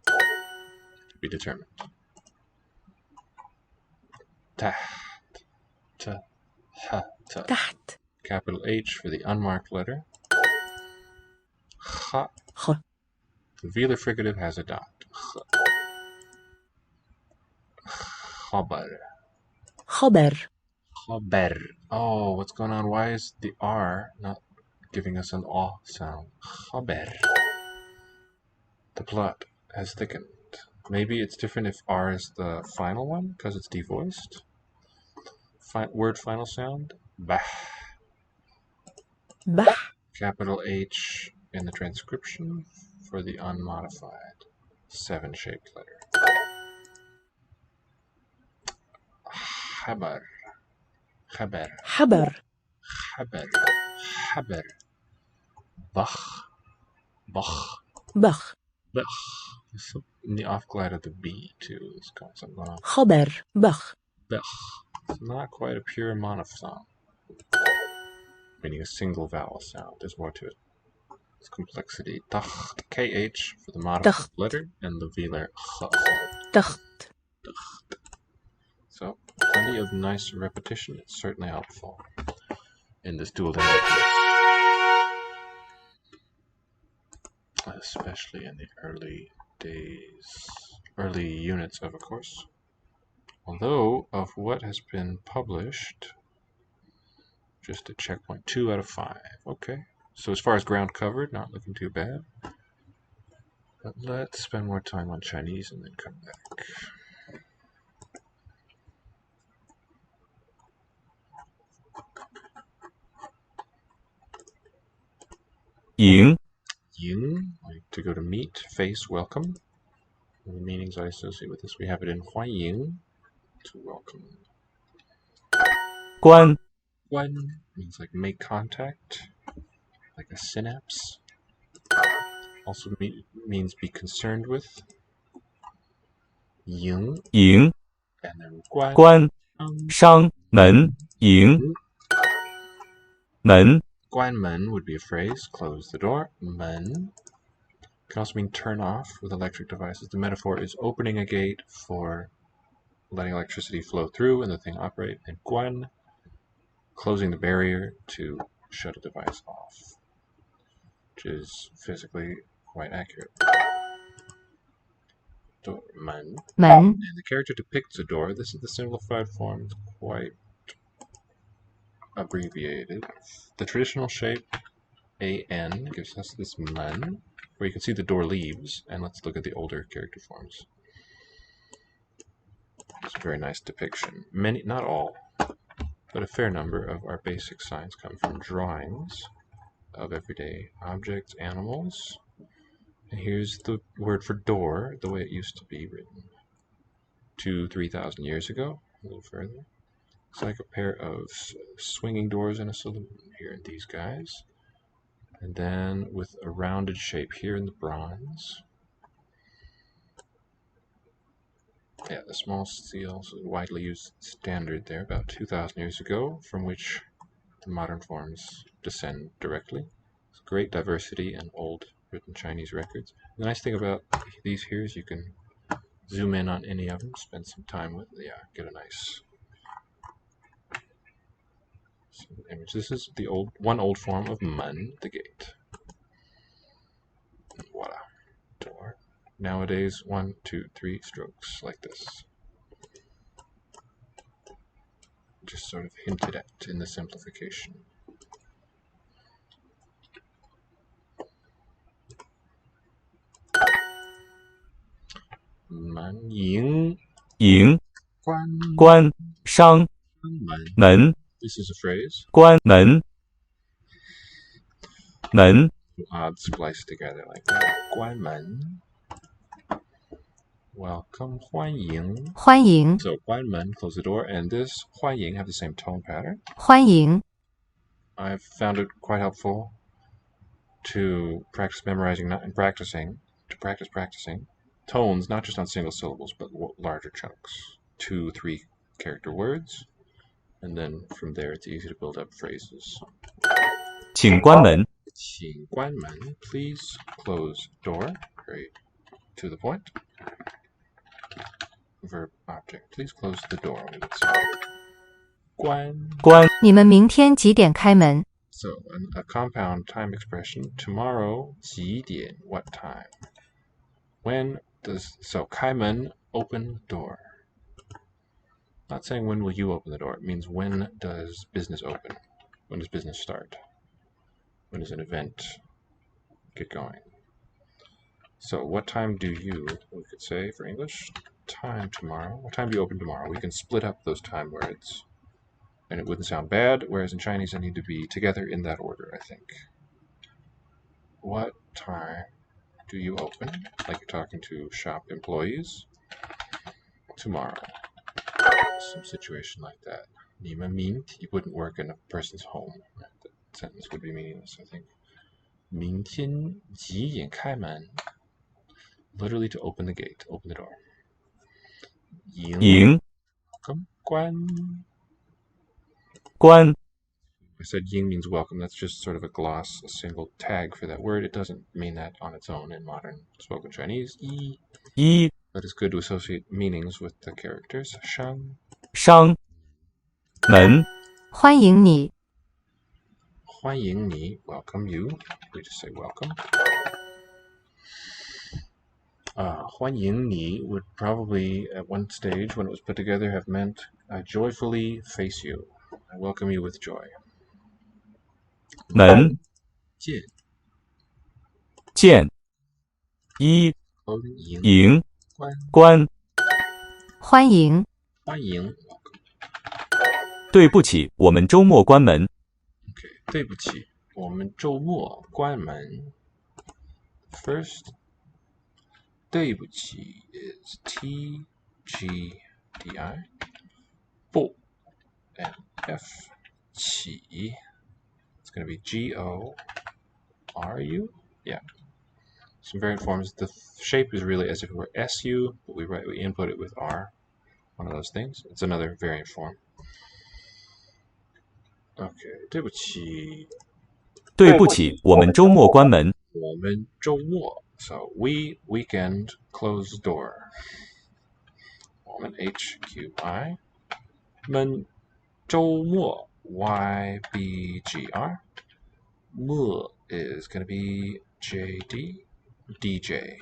To be determined. Taht. Ta. Ha. Ta. تحت. Capital H for the unmarked letter. Ha. 好 The velar fricative has a dot. Khabar. خبر Khabar. Oh, what's going on? Why is the R not giving us an O sound? Khabar. The plot has thickened. Maybe it's different if R is the final one because it's devoiced. Word final sound. Bah. بح Capital H in the transcription for the unmodified 7-shaped letter. Khabar. Khabar. حبر Khabar. Khabar. Bach. Bach. بخ Bach. In the off glide of the B too. This concept going on. خبر بخ Bach. It's not quite a pure monophthong, meaning a single vowel sound. There's more to it. It's complexity. Tacht. KH for the modified Tacht. letter and the velar kh. تخت So, plenty of nice repetition. It's certainly helpful in this dual language, especially in the early units of a course. Although, of what has been published, just a checkpoint, 2 out of 5. Okay, so as far as ground covered, not looking too bad. But let's spend more time on Chinese and then come back. Ying, Ying, like to go to meet, face, welcome. And the meanings I associate with this, we have it in 欢迎, to welcome. 关 Guan means like make contact, like a synapse. Also means be concerned with. Ying, 营 and then guan. 关商门营门 Guanmen would be a phrase, close the door. Men can also mean turn off with electric devices. The metaphor is opening a gate for letting electricity flow through and the thing operate. And guan, closing the barrier to shut a device off, which is physically quite accurate. Door, men. 门 And the character depicts a door. This is the simplified form. It's quite abbreviated. The traditional shape AN gives us this man, where you can see the door leaves, and let's look at the older character forms. It's a very nice depiction. Many, not all, but a fair number of our basic signs come from drawings of everyday objects, animals. And here's the word for door, the way it used to be written 2,000-3,000 years ago, a little further. It's like a pair of swinging doors in a saloon here in these guys. And then with a rounded shape here in the bronze. Yeah, the small seal is a widely used standard there about 2,000 years ago, from which the modern forms descend directly. There's great diversity in old written Chinese records. The nice thing about these here is you can zoom in on any of them, spend some time with, yeah, get a nice image. This is the one old form of man, the gate. Voila, door. Nowadays, 1, 2, 3 strokes like this. Just sort of hinted at in the simplification. Man ying 营 guan 关商 man. 门 This is a phrase. 关门门 Odd spliced together like that. Guan man. Welcome, 欢迎. 欢迎 So guan men, close the door, and this 欢迎 have the same tone pattern. 欢迎 I've found it quite helpful to practice memorizing and practicing tones, not just on single syllables, but larger chunks. 2, 3 character words, and then from there it's easy to build up phrases. 请关门 请关门, please close door. Very to the point. Verb object, please close the door. 关关你们明天几点开门？ So a compound time expression. Tomorrow 几点 what time? When does开门 open door. Not saying when will you open the door. It means when does business open? When does business start? When does an event get going? So what time do you, we could say for English, time tomorrow. What time do you open tomorrow? We can split up those time words and it wouldn't sound bad, whereas in Chinese they need to be together in that order, I think. What time do you open? Like you're talking to shop employees. Tomorrow. Some situation like that. 你们明天 wouldn't work in a person's home. That sentence would be meaningless, I think. 明天几点开门? Literally to open the gate, open the door. 迎 关 关 I said ying means welcome. That's just sort of a gloss, a single tag for that word. It doesn't mean that on its own in modern spoken Chinese. 一 But it's good to associate meanings with the characters. 商商门欢迎你，欢迎你 welcome you. We just say welcome. 欢迎你 would probably at one stage when it was put together have meant I joyfully face you. I welcome you with joy. 门见见一迎迎关关欢迎，欢迎 对不起，我们周末关门。 Okay, 对不起，我们周末关门。First, 对不起 is T G D I. 不 and F 起 it's going to be G O R U. Yeah. Some variant forms. The shape is really as if it were S U, but we input it with R. One of those things. It's another variant form. Okay, 对不起对不起，我们周末关门。我们周末 so we weekend close door. 我们 HQI 们周末 YBGR. 末 is going to be JD DJ.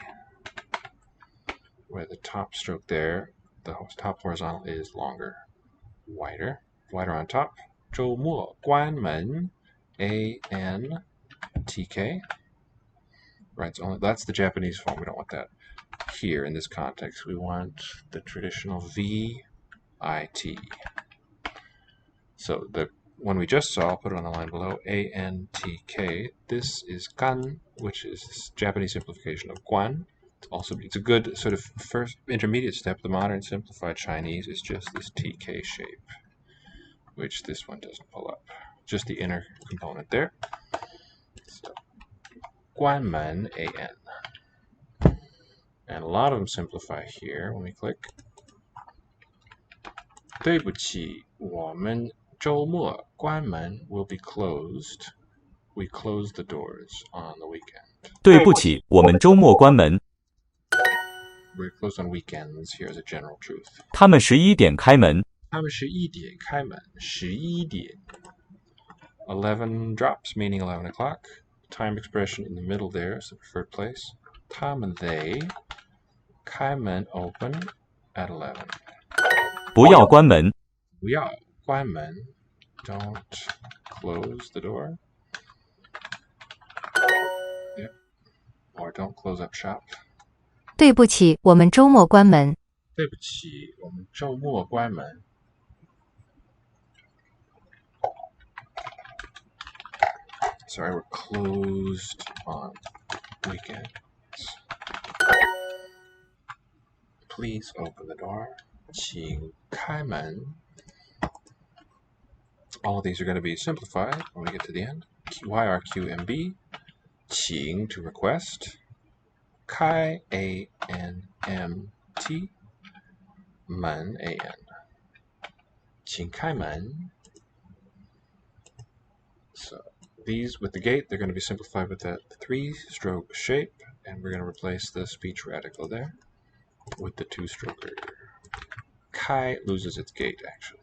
Where the top stroke there, the top horizontal is longer, wider on top. 周末关门 ANTK. Right, so that's the Japanese form. We don't want that here in this context. We want the traditional VIT. So the one we just saw, I'll put it on the line below, ANTK. This is kan, which is Japanese simplification of guan. It's a good sort of first intermediate step. The modern simplified Chinese is just this TK shape, which this one doesn't pull up. Just the inner component there. So, 关门 AN. And a lot of them simplify here when we click. 对不起，我们周末关门 will be closed. We close the doors on the weekend. 对不起，我们周末关门。 We're closed on weekends. Here's a general truth. 他们11点开门。他们11点开门11点 11 drops, meaning 11 o'clock. Time expression in the middle there is the preferred place. 他们 they 开门 open at 11. 不要关门。不要关门 don't close the door. Yep. Or don't close up shop. 对不起，我们周末关门。对不起，我们周末关门。Sorry, we're closed on weekends. Please open the door. 请开门. All of these are going to be simplified when we get to the end. YRQMB. 请 to request. 开 ANMT. 门 AN. 请开门. So these with the gate, they're going to be simplified with that 3-stroke shape, and we're going to replace the speech radical there with the 2-stroker. Kai loses its gate actually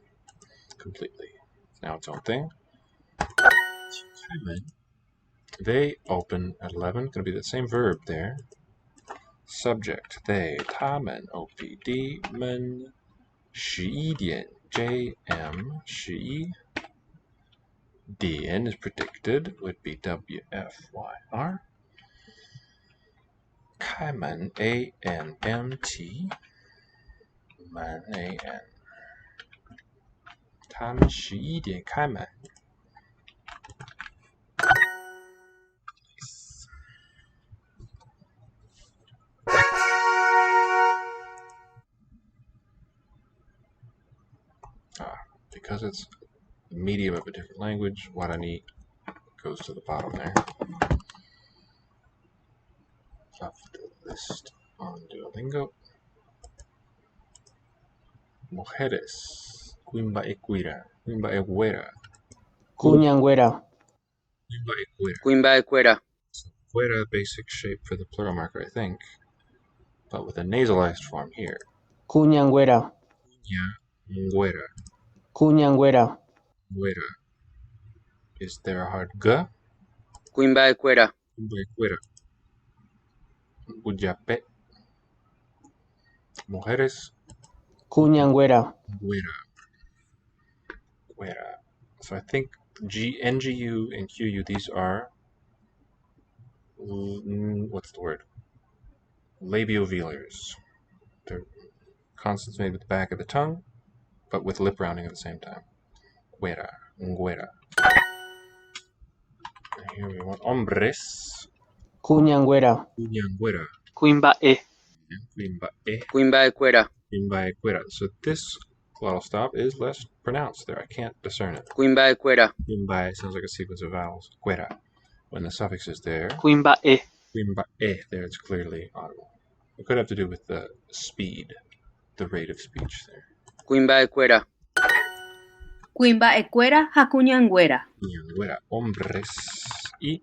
completely. It's now its own thing. 请 They open at 11. Going to be the same verb there. Subject they 他们 OPD 们11点 JM 11 DN is predicted would be WFYR. 开门 ANMT 门 AN 他们11点开门。Because it's the medium of a different language, what I need goes to the bottom there of the list on Duolingo. Mujeres. Quimba equira. Quimba eguera. Cuñangüera. Quimba equira. Quimba equera. Fuera, basic shape for the plural marker, I think, but with a nasalized form here. Cuñangüera. Nguera. Cuñangüera. Nguera. Is there a hard G? Quimba equera. Quimba equira. Uyape. Mujeres. Cuñangüera. Guera. Guera. So I think NGU and QU, these are, what's the word? Labiovelars. They're consonants made with the back of the tongue, but with lip rounding at the same time. Guera. Nguera. And here we want hombres. Cuñangüera. Cuñangüera. Quimba e. Quimba e. Quimba equera. Quimba equira. So this glottal stop is less pronounced there. I can't discern it. Quimba equera. Quimba sounds like a sequence of vowels. Quera. When the suffix is there. Quimba e. Quimba e. There it's clearly audible. It could have to do with the speed, the rate of speech there. Quimba equera. Quimba equera hakuñangüera. Ñangüera. Hombres y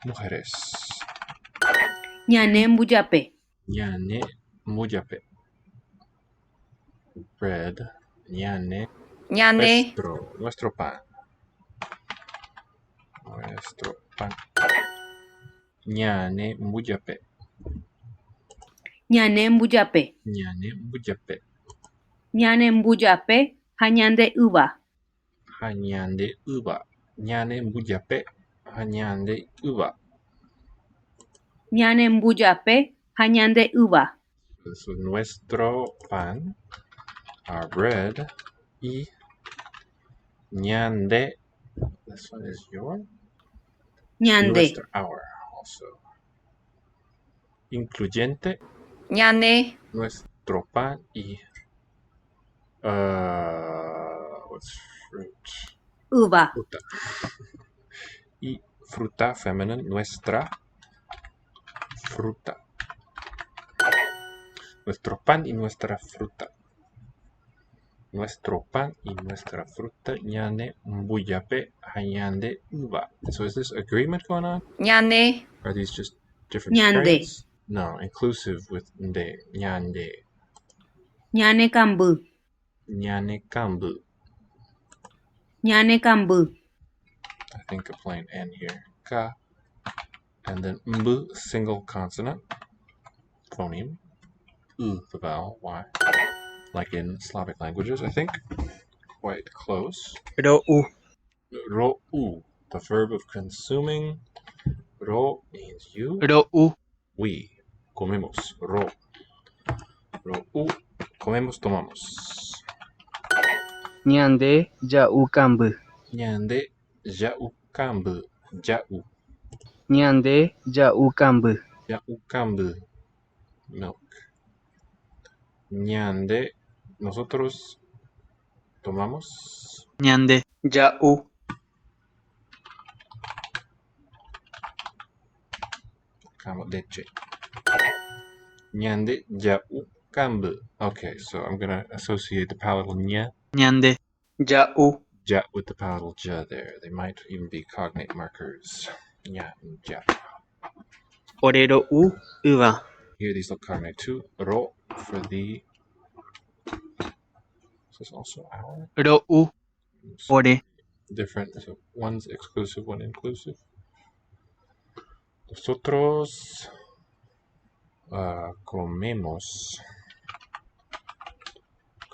mujeres. Ñané mbuyape. Ñane muyape. Bread. Ñane. Ñane. Nuestro pan. Nuestro pan. Ñane muyape. Ñané mbuyape. Ñane muyape. Ñané mbuyape hañande uva. Hañande uva. Ñane muyape. Hañande uva. Ñané mbuyape hañande uva. So nuestro pan, our bread, y ñande, this one is your, Ñande. nuestra, our also. Incluyente, Ñane. nuestro pan y, what's fruit? Uva. Fruta. Y fruta feminine, nuestra fruta. Nuestro pan y nuestra fruta. Nuestro pan y nuestra fruta. Ñane mbuyape hañande uva. So is this agreement going on? Ñane. Are these just different Ñande. strains? No, inclusive with nde. Ñande. Ñané kambu. Ñane kambu. Ñané kambu. I think a plain N here. Ka. And then mbu, single consonant. Phoneme. U, the vowel. Y. Like in Slavic languages, I think. Quite close. Ro u. Ro-u, the verb of consuming. Ro means you. Ro u. We. Comemos. Ro. Ro-u. Comemos, tomamos. Ñande ya u kambu. Ñande. Ja-u kambu. Ja-u. Ñande ya u kambu. Ja-u kambu. Milk. Ñande. Nosotros tomamos. Ñande ya u. Leche. Ñande ja-u kambu. Okay, so I'm going to associate the palatal ña. Ñande ya u. Ja with the palatal ja there. They might even be cognate markers. Ña and ja. Orero u. Uva. Here these look cognate too. Ro for the. Is this also our? Ro u. Ore. Different. So one's exclusive, one inclusive. Nosotros comemos.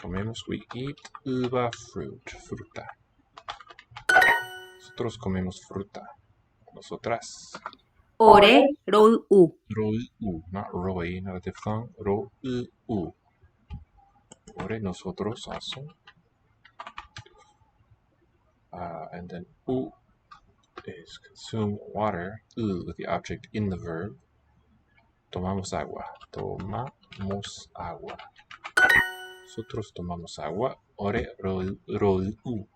Comemos, we eat uva fruta. Nosotros comemos fruta. Nosotras. Ore ro u. Ro-u, not roi, not a diphthong. Ro-u. Ore, nosotros also. And then u is consume water. U with the object in the verb. Tomamos agua. Tomamos agua. Nosotros tomamos agua. Ore ro-u.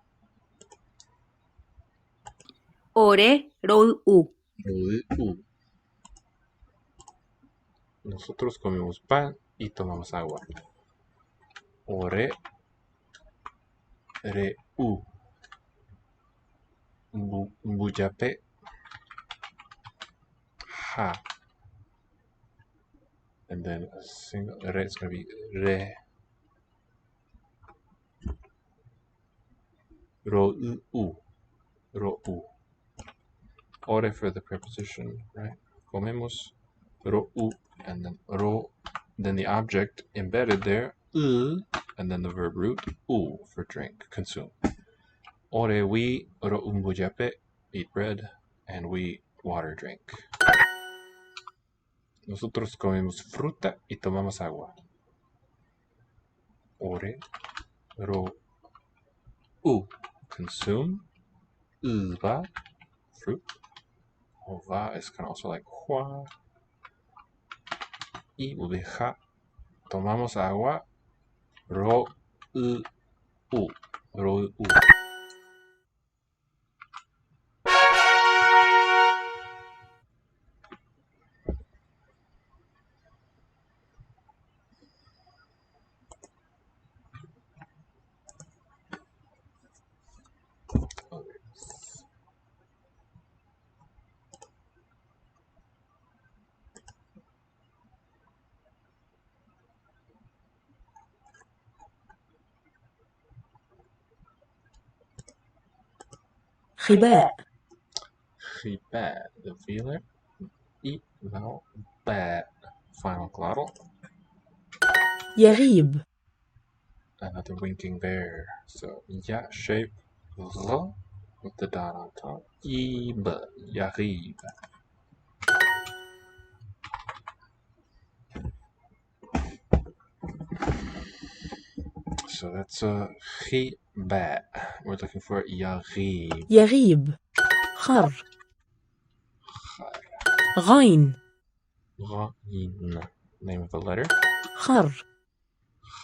Ore ro u. Ro-u. Nosotros comemos pan y tomamos agua. Ore re-u. Bujape ha. And then a single re is going to be re. Ro-u. Ro-u. Ore for the preposition, right? Comemos. Ro-u. And then ro. Then the object embedded there. And then the verb root. U for drink, consume. Ore we ro-u bujape, eat bread, and we water drink. Nosotros comemos fruta y tomamos agua. Ore ro-u, consume. Uva, fruit. Ova is kind of also like hua. Y will be ja. Tomamos agua. Ro-u. Ro-u. خباء Chibad, the feeler. E vowel. Bad. Final glottal. يغيب Another winking bear. So ya shape r with the dot on top. Ib, yarib. So that's chibad. We're looking for yarib. يغيب خر غين Ghain. Name of the letter. خر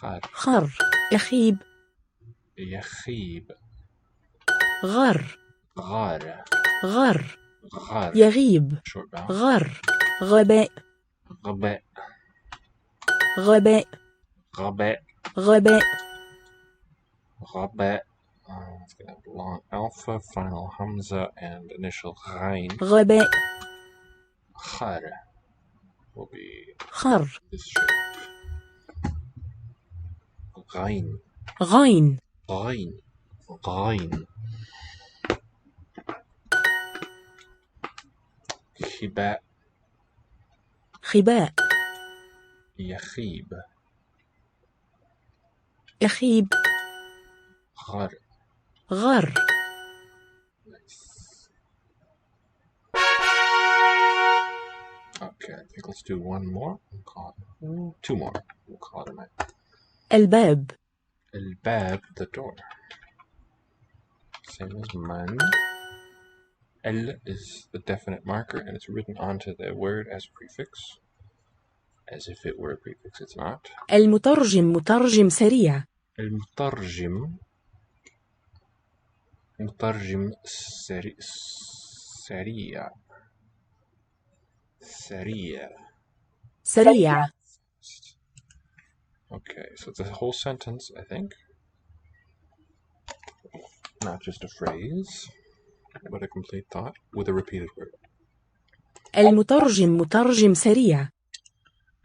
Khar. خر يخيب Yachib. غر Ghar. غر Ghar. يغيب Short vowel. غر غباء Ghabe. غباء Ghabe. غباء Ghabe. It's going to have long alpha, final hamza, and initial ghain. غباء Khar will be خر this shape. Ghain. غين Ghain. Ghain. Khiba. خباء Yakhib. يخيب Ghar. غر Nice. Okay, I think let's do one more. We'll call it, two more. We'll call it a night. الباب Al-bab, the door. Same as man. El is the definite marker, and it's written onto the word as a prefix. As if it were a prefix, it's not. المترجم مترجم سريع المترجم مترجم سريع سريع Okay, so it's a whole sentence, I think. Not just a phrase, but a complete thought with a repeated word. المترجم مترجم سريع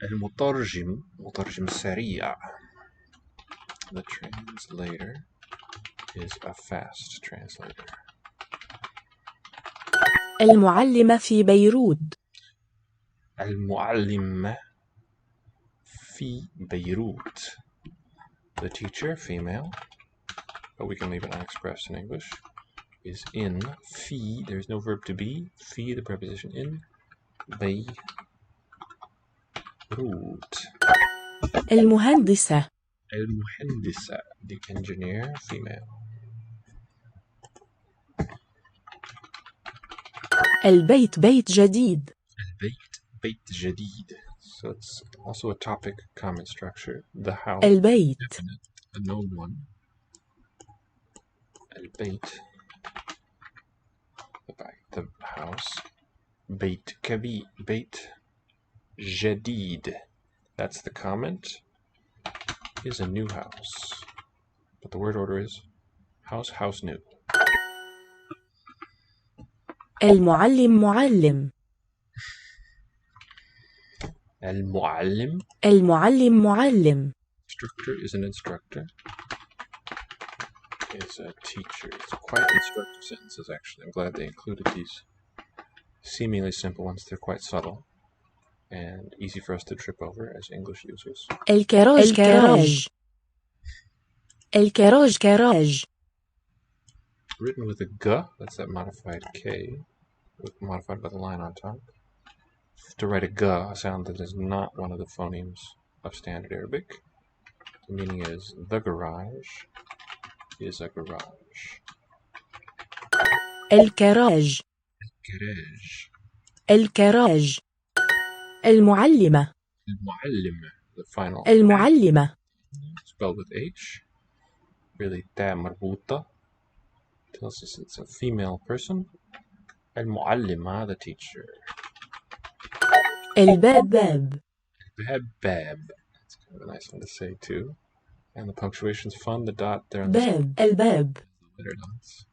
المترجم مترجم سريع. The translator is a fast translator. المعلم في بيروت. المعلم في بيروت. The teacher, female, but we can leave it unexpressed in English, is in في. There's no verb to be. في, the preposition in. بيروت. المهندسة. المهندسة, the engineer, female. البيت بيت جديد. البيت بيت جديد. So it's also a topic common structure. The house, البيت. definite, a known one. البيت, the house. بيت كبير, بيت جديد. That's the comment. Is a new house. But the word order is house, house new. المعلم معلم. المعلم. المعلم معلم. Instructor is an instructor. Is a teacher. It's quite instructive sentences, actually. I'm glad they included these seemingly simple ones. They're quite subtle and easy for us to trip over as English users. الكراج كراج. الكراج كراج. Written with a g, that's that modified k, modified by the line on top. To write a g, a sound that is not one of the phonemes of standard Arabic. The meaning is the garage is a garage. الكراج. Garage. الكراج. المعلمة. المعلم, the final. المعلمة. Spelled with H. Really تاء مربوطة. Tells us it's a female person. المعلمة, the teacher. الباب باب. Bab. That's kind of a nice one to say too. And the punctuation's fun. The dot there on باب. الباب. the letter dots.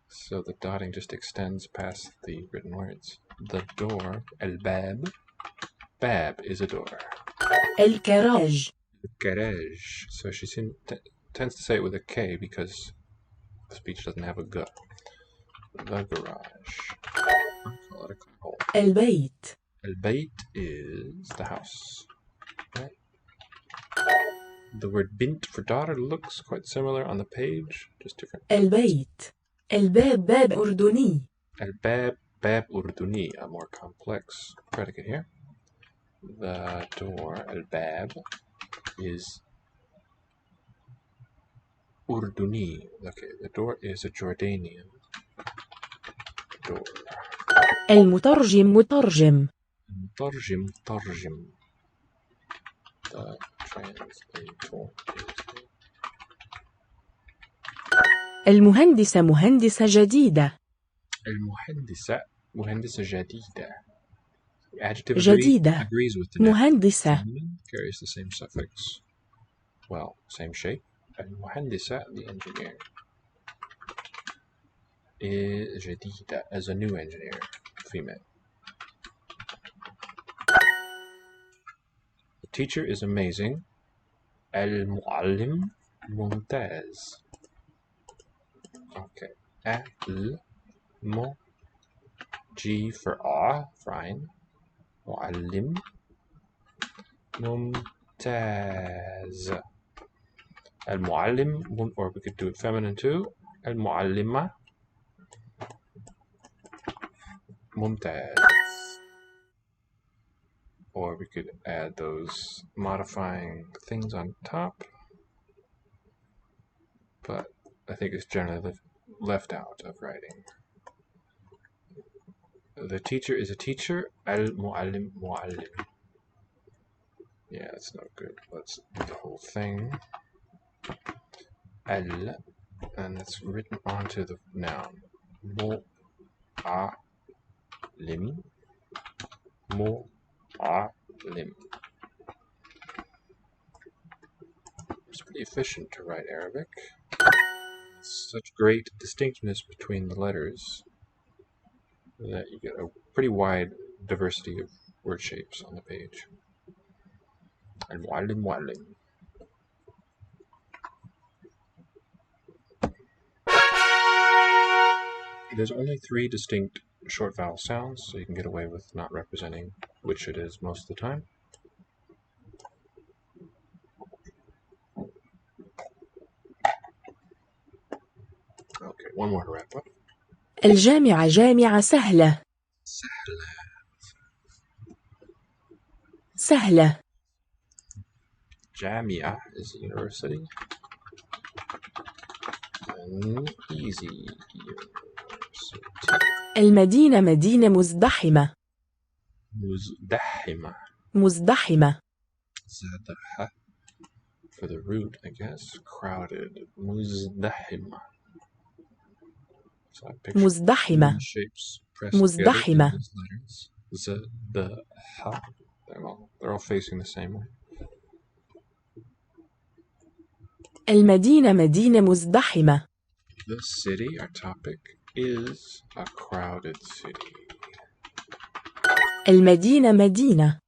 So the dotting just extends past the written words. The door, الباب. Bab is a door. الكراج. Garage. So she tends to say it with a K because the speech doesn't have a G. The garage. I'll call it a hole. البيت. البيت is the house. Okay. The word bint for daughter looks quite similar on the page, just different. البيت. الباب باب أردني. الباب باب أردني, a more complex predicate here. The door, الباب, is Urduni. Okay, the door is a Jordanian door. المترجم مترجم. مترجم مترجم. The translator is المهندسة مهندسة جديدة. المهندسة مهندسة جديدة. The adjective جديدة. agrees with the noun. مهندسة. Feminine carries the same suffix. Well, same shape. المهندسة, the engineer, is جديدة, as a new engineer, female. The teacher is amazing. المعلم ممتاز. Okay. G for A, fine. معلم ممتاز. المعلم, or we could do it feminine too. المعلمة ممتاز. Or we could add those modifying things on top. But I think it's generally left out of writing. The teacher is a teacher. Al-mu'allim, mu'allim. Yeah, that's not good. Let's do the whole thing. Al, and it's written onto the noun. Mu'allim. Mu'allim. It's pretty efficient to write Arabic. Such great distinctness between the letters that you get a pretty wide diversity of word shapes on the page. Al-mu'allim, mu'allim. There's only 3 distinct short vowel sounds, so you can get away with not representing which it is most of the time. Okay, one more to wrap up. الجامعة جامعة سهلة. سهلة. Jamia is a university. An easy university. المدينة مدينة مزدحمة. مزدحمة. مزدحمة. زادها for the root, I guess. Crowded. مزدحمة. So I picture مزدحمة. shapes pressed مزدحمة. together these letters. Z, the, ha. They're all facing the same way. المدينة مدينة مزدحمة. The city, our topic, is a crowded city. المدينة مدينة.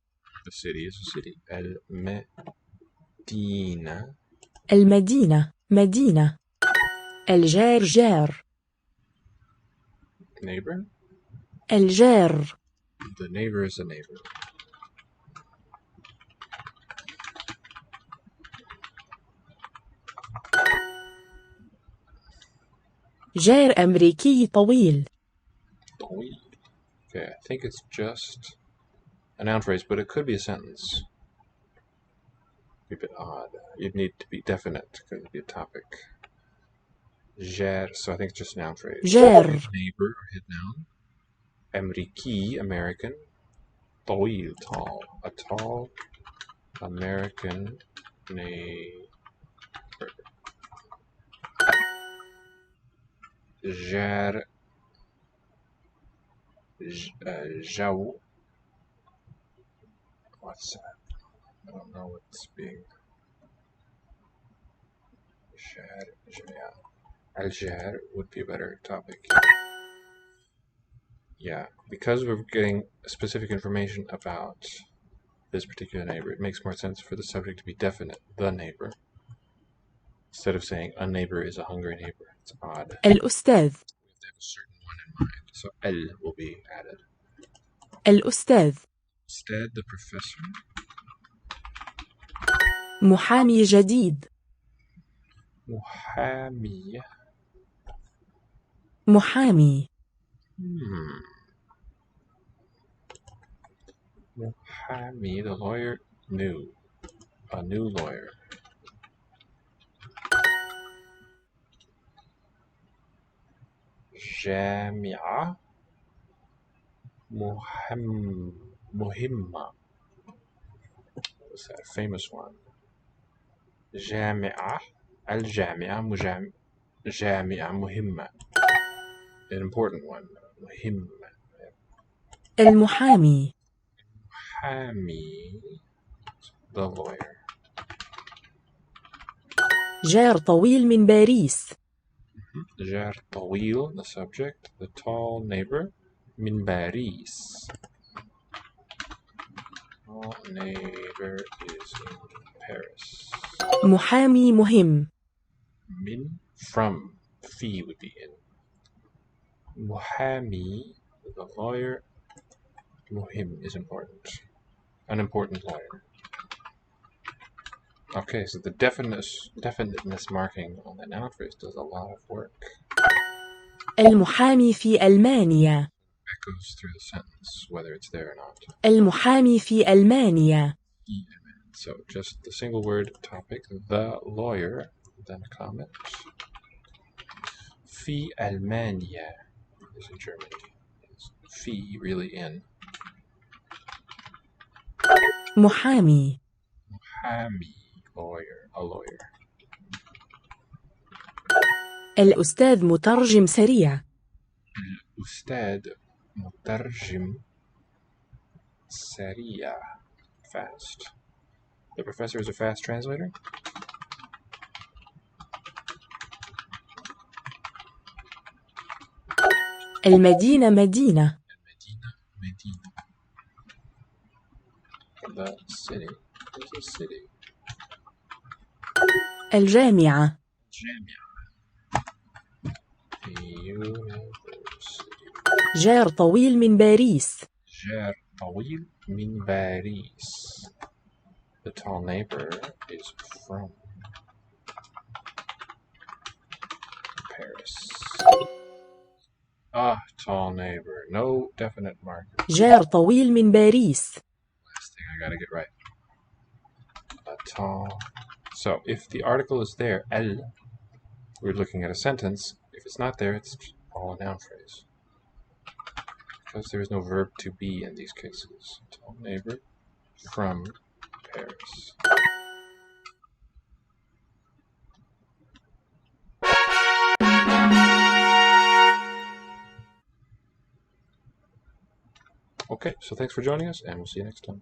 The city is a city. المدينة. المدينة مدينة. الجار جار. Neighbor. الجار. The neighbor is a neighbor. جار أمريكي طويل. طويل. Okay, I think it's just a noun phrase, but it could be a sentence. Be a bit odd. You'd need to be definite because it'd be a topic. Jar, so I think it's just a noun phrase. جار. Neighbor or head noun. Amriki, American. طويل, tall. A tall American neighbor. Jar. Jau. What's that? I don't know what's being. Al-Jar would be a better topic. Yeah, because we're getting specific information about this particular neighbor, it makes more sense for the subject to be definite, the neighbor, instead of saying a neighbor is a hungry neighbor. It's odd. الأستاذ. We have to have a certain one in mind. So el will be added. الأستاذ. Instead, the professor. محامي جديد. محامي. محامي. محامي, the lawyer, new. A new lawyer. جامعة. مهمة. What's that famous one? جامعة. الجامعة جامعة مهمة. An important one. مهمة. المحامي. محامي. The lawyer. جار طويل من باريس. جار طويل, the subject, the tall neighbor. من باريس. Tall neighbor is in Paris. محامي مهم. Min, from. Fi would be in. Muhami, the lawyer. Muhim is important. An important lawyer. Okay, so the definiteness marking on the noun phrase does a lot of work. المحامي في ألمانيا. Echoes through the sentence, whether it's there or not. المحامي في ألمانيا. So just the single word topic, the lawyer, then a comment. في ألمانيا is in Germany. Fi really in. محامي. محامي, lawyer, a lawyer. الأستاذ مترجم سريع. الأستاذ مترجم سريع, fast. The professor is a fast translator. المدينة مدينة. Medina. The city is a city. الجامعة. جامعة. The university. جار طويل من باريس. جار طويل من باريس. The tall neighbor is from Paris. Tall neighbor. No definite marker. جار طويل من باريس. Last thing I gotta get right. A tall. So if the article is there, elle, we're looking at a sentence. If it's not there, it's all a noun phrase. Because there is no verb to be in these cases. Tall neighbor from Paris. Okay, so thanks for joining us, and we'll see you next time.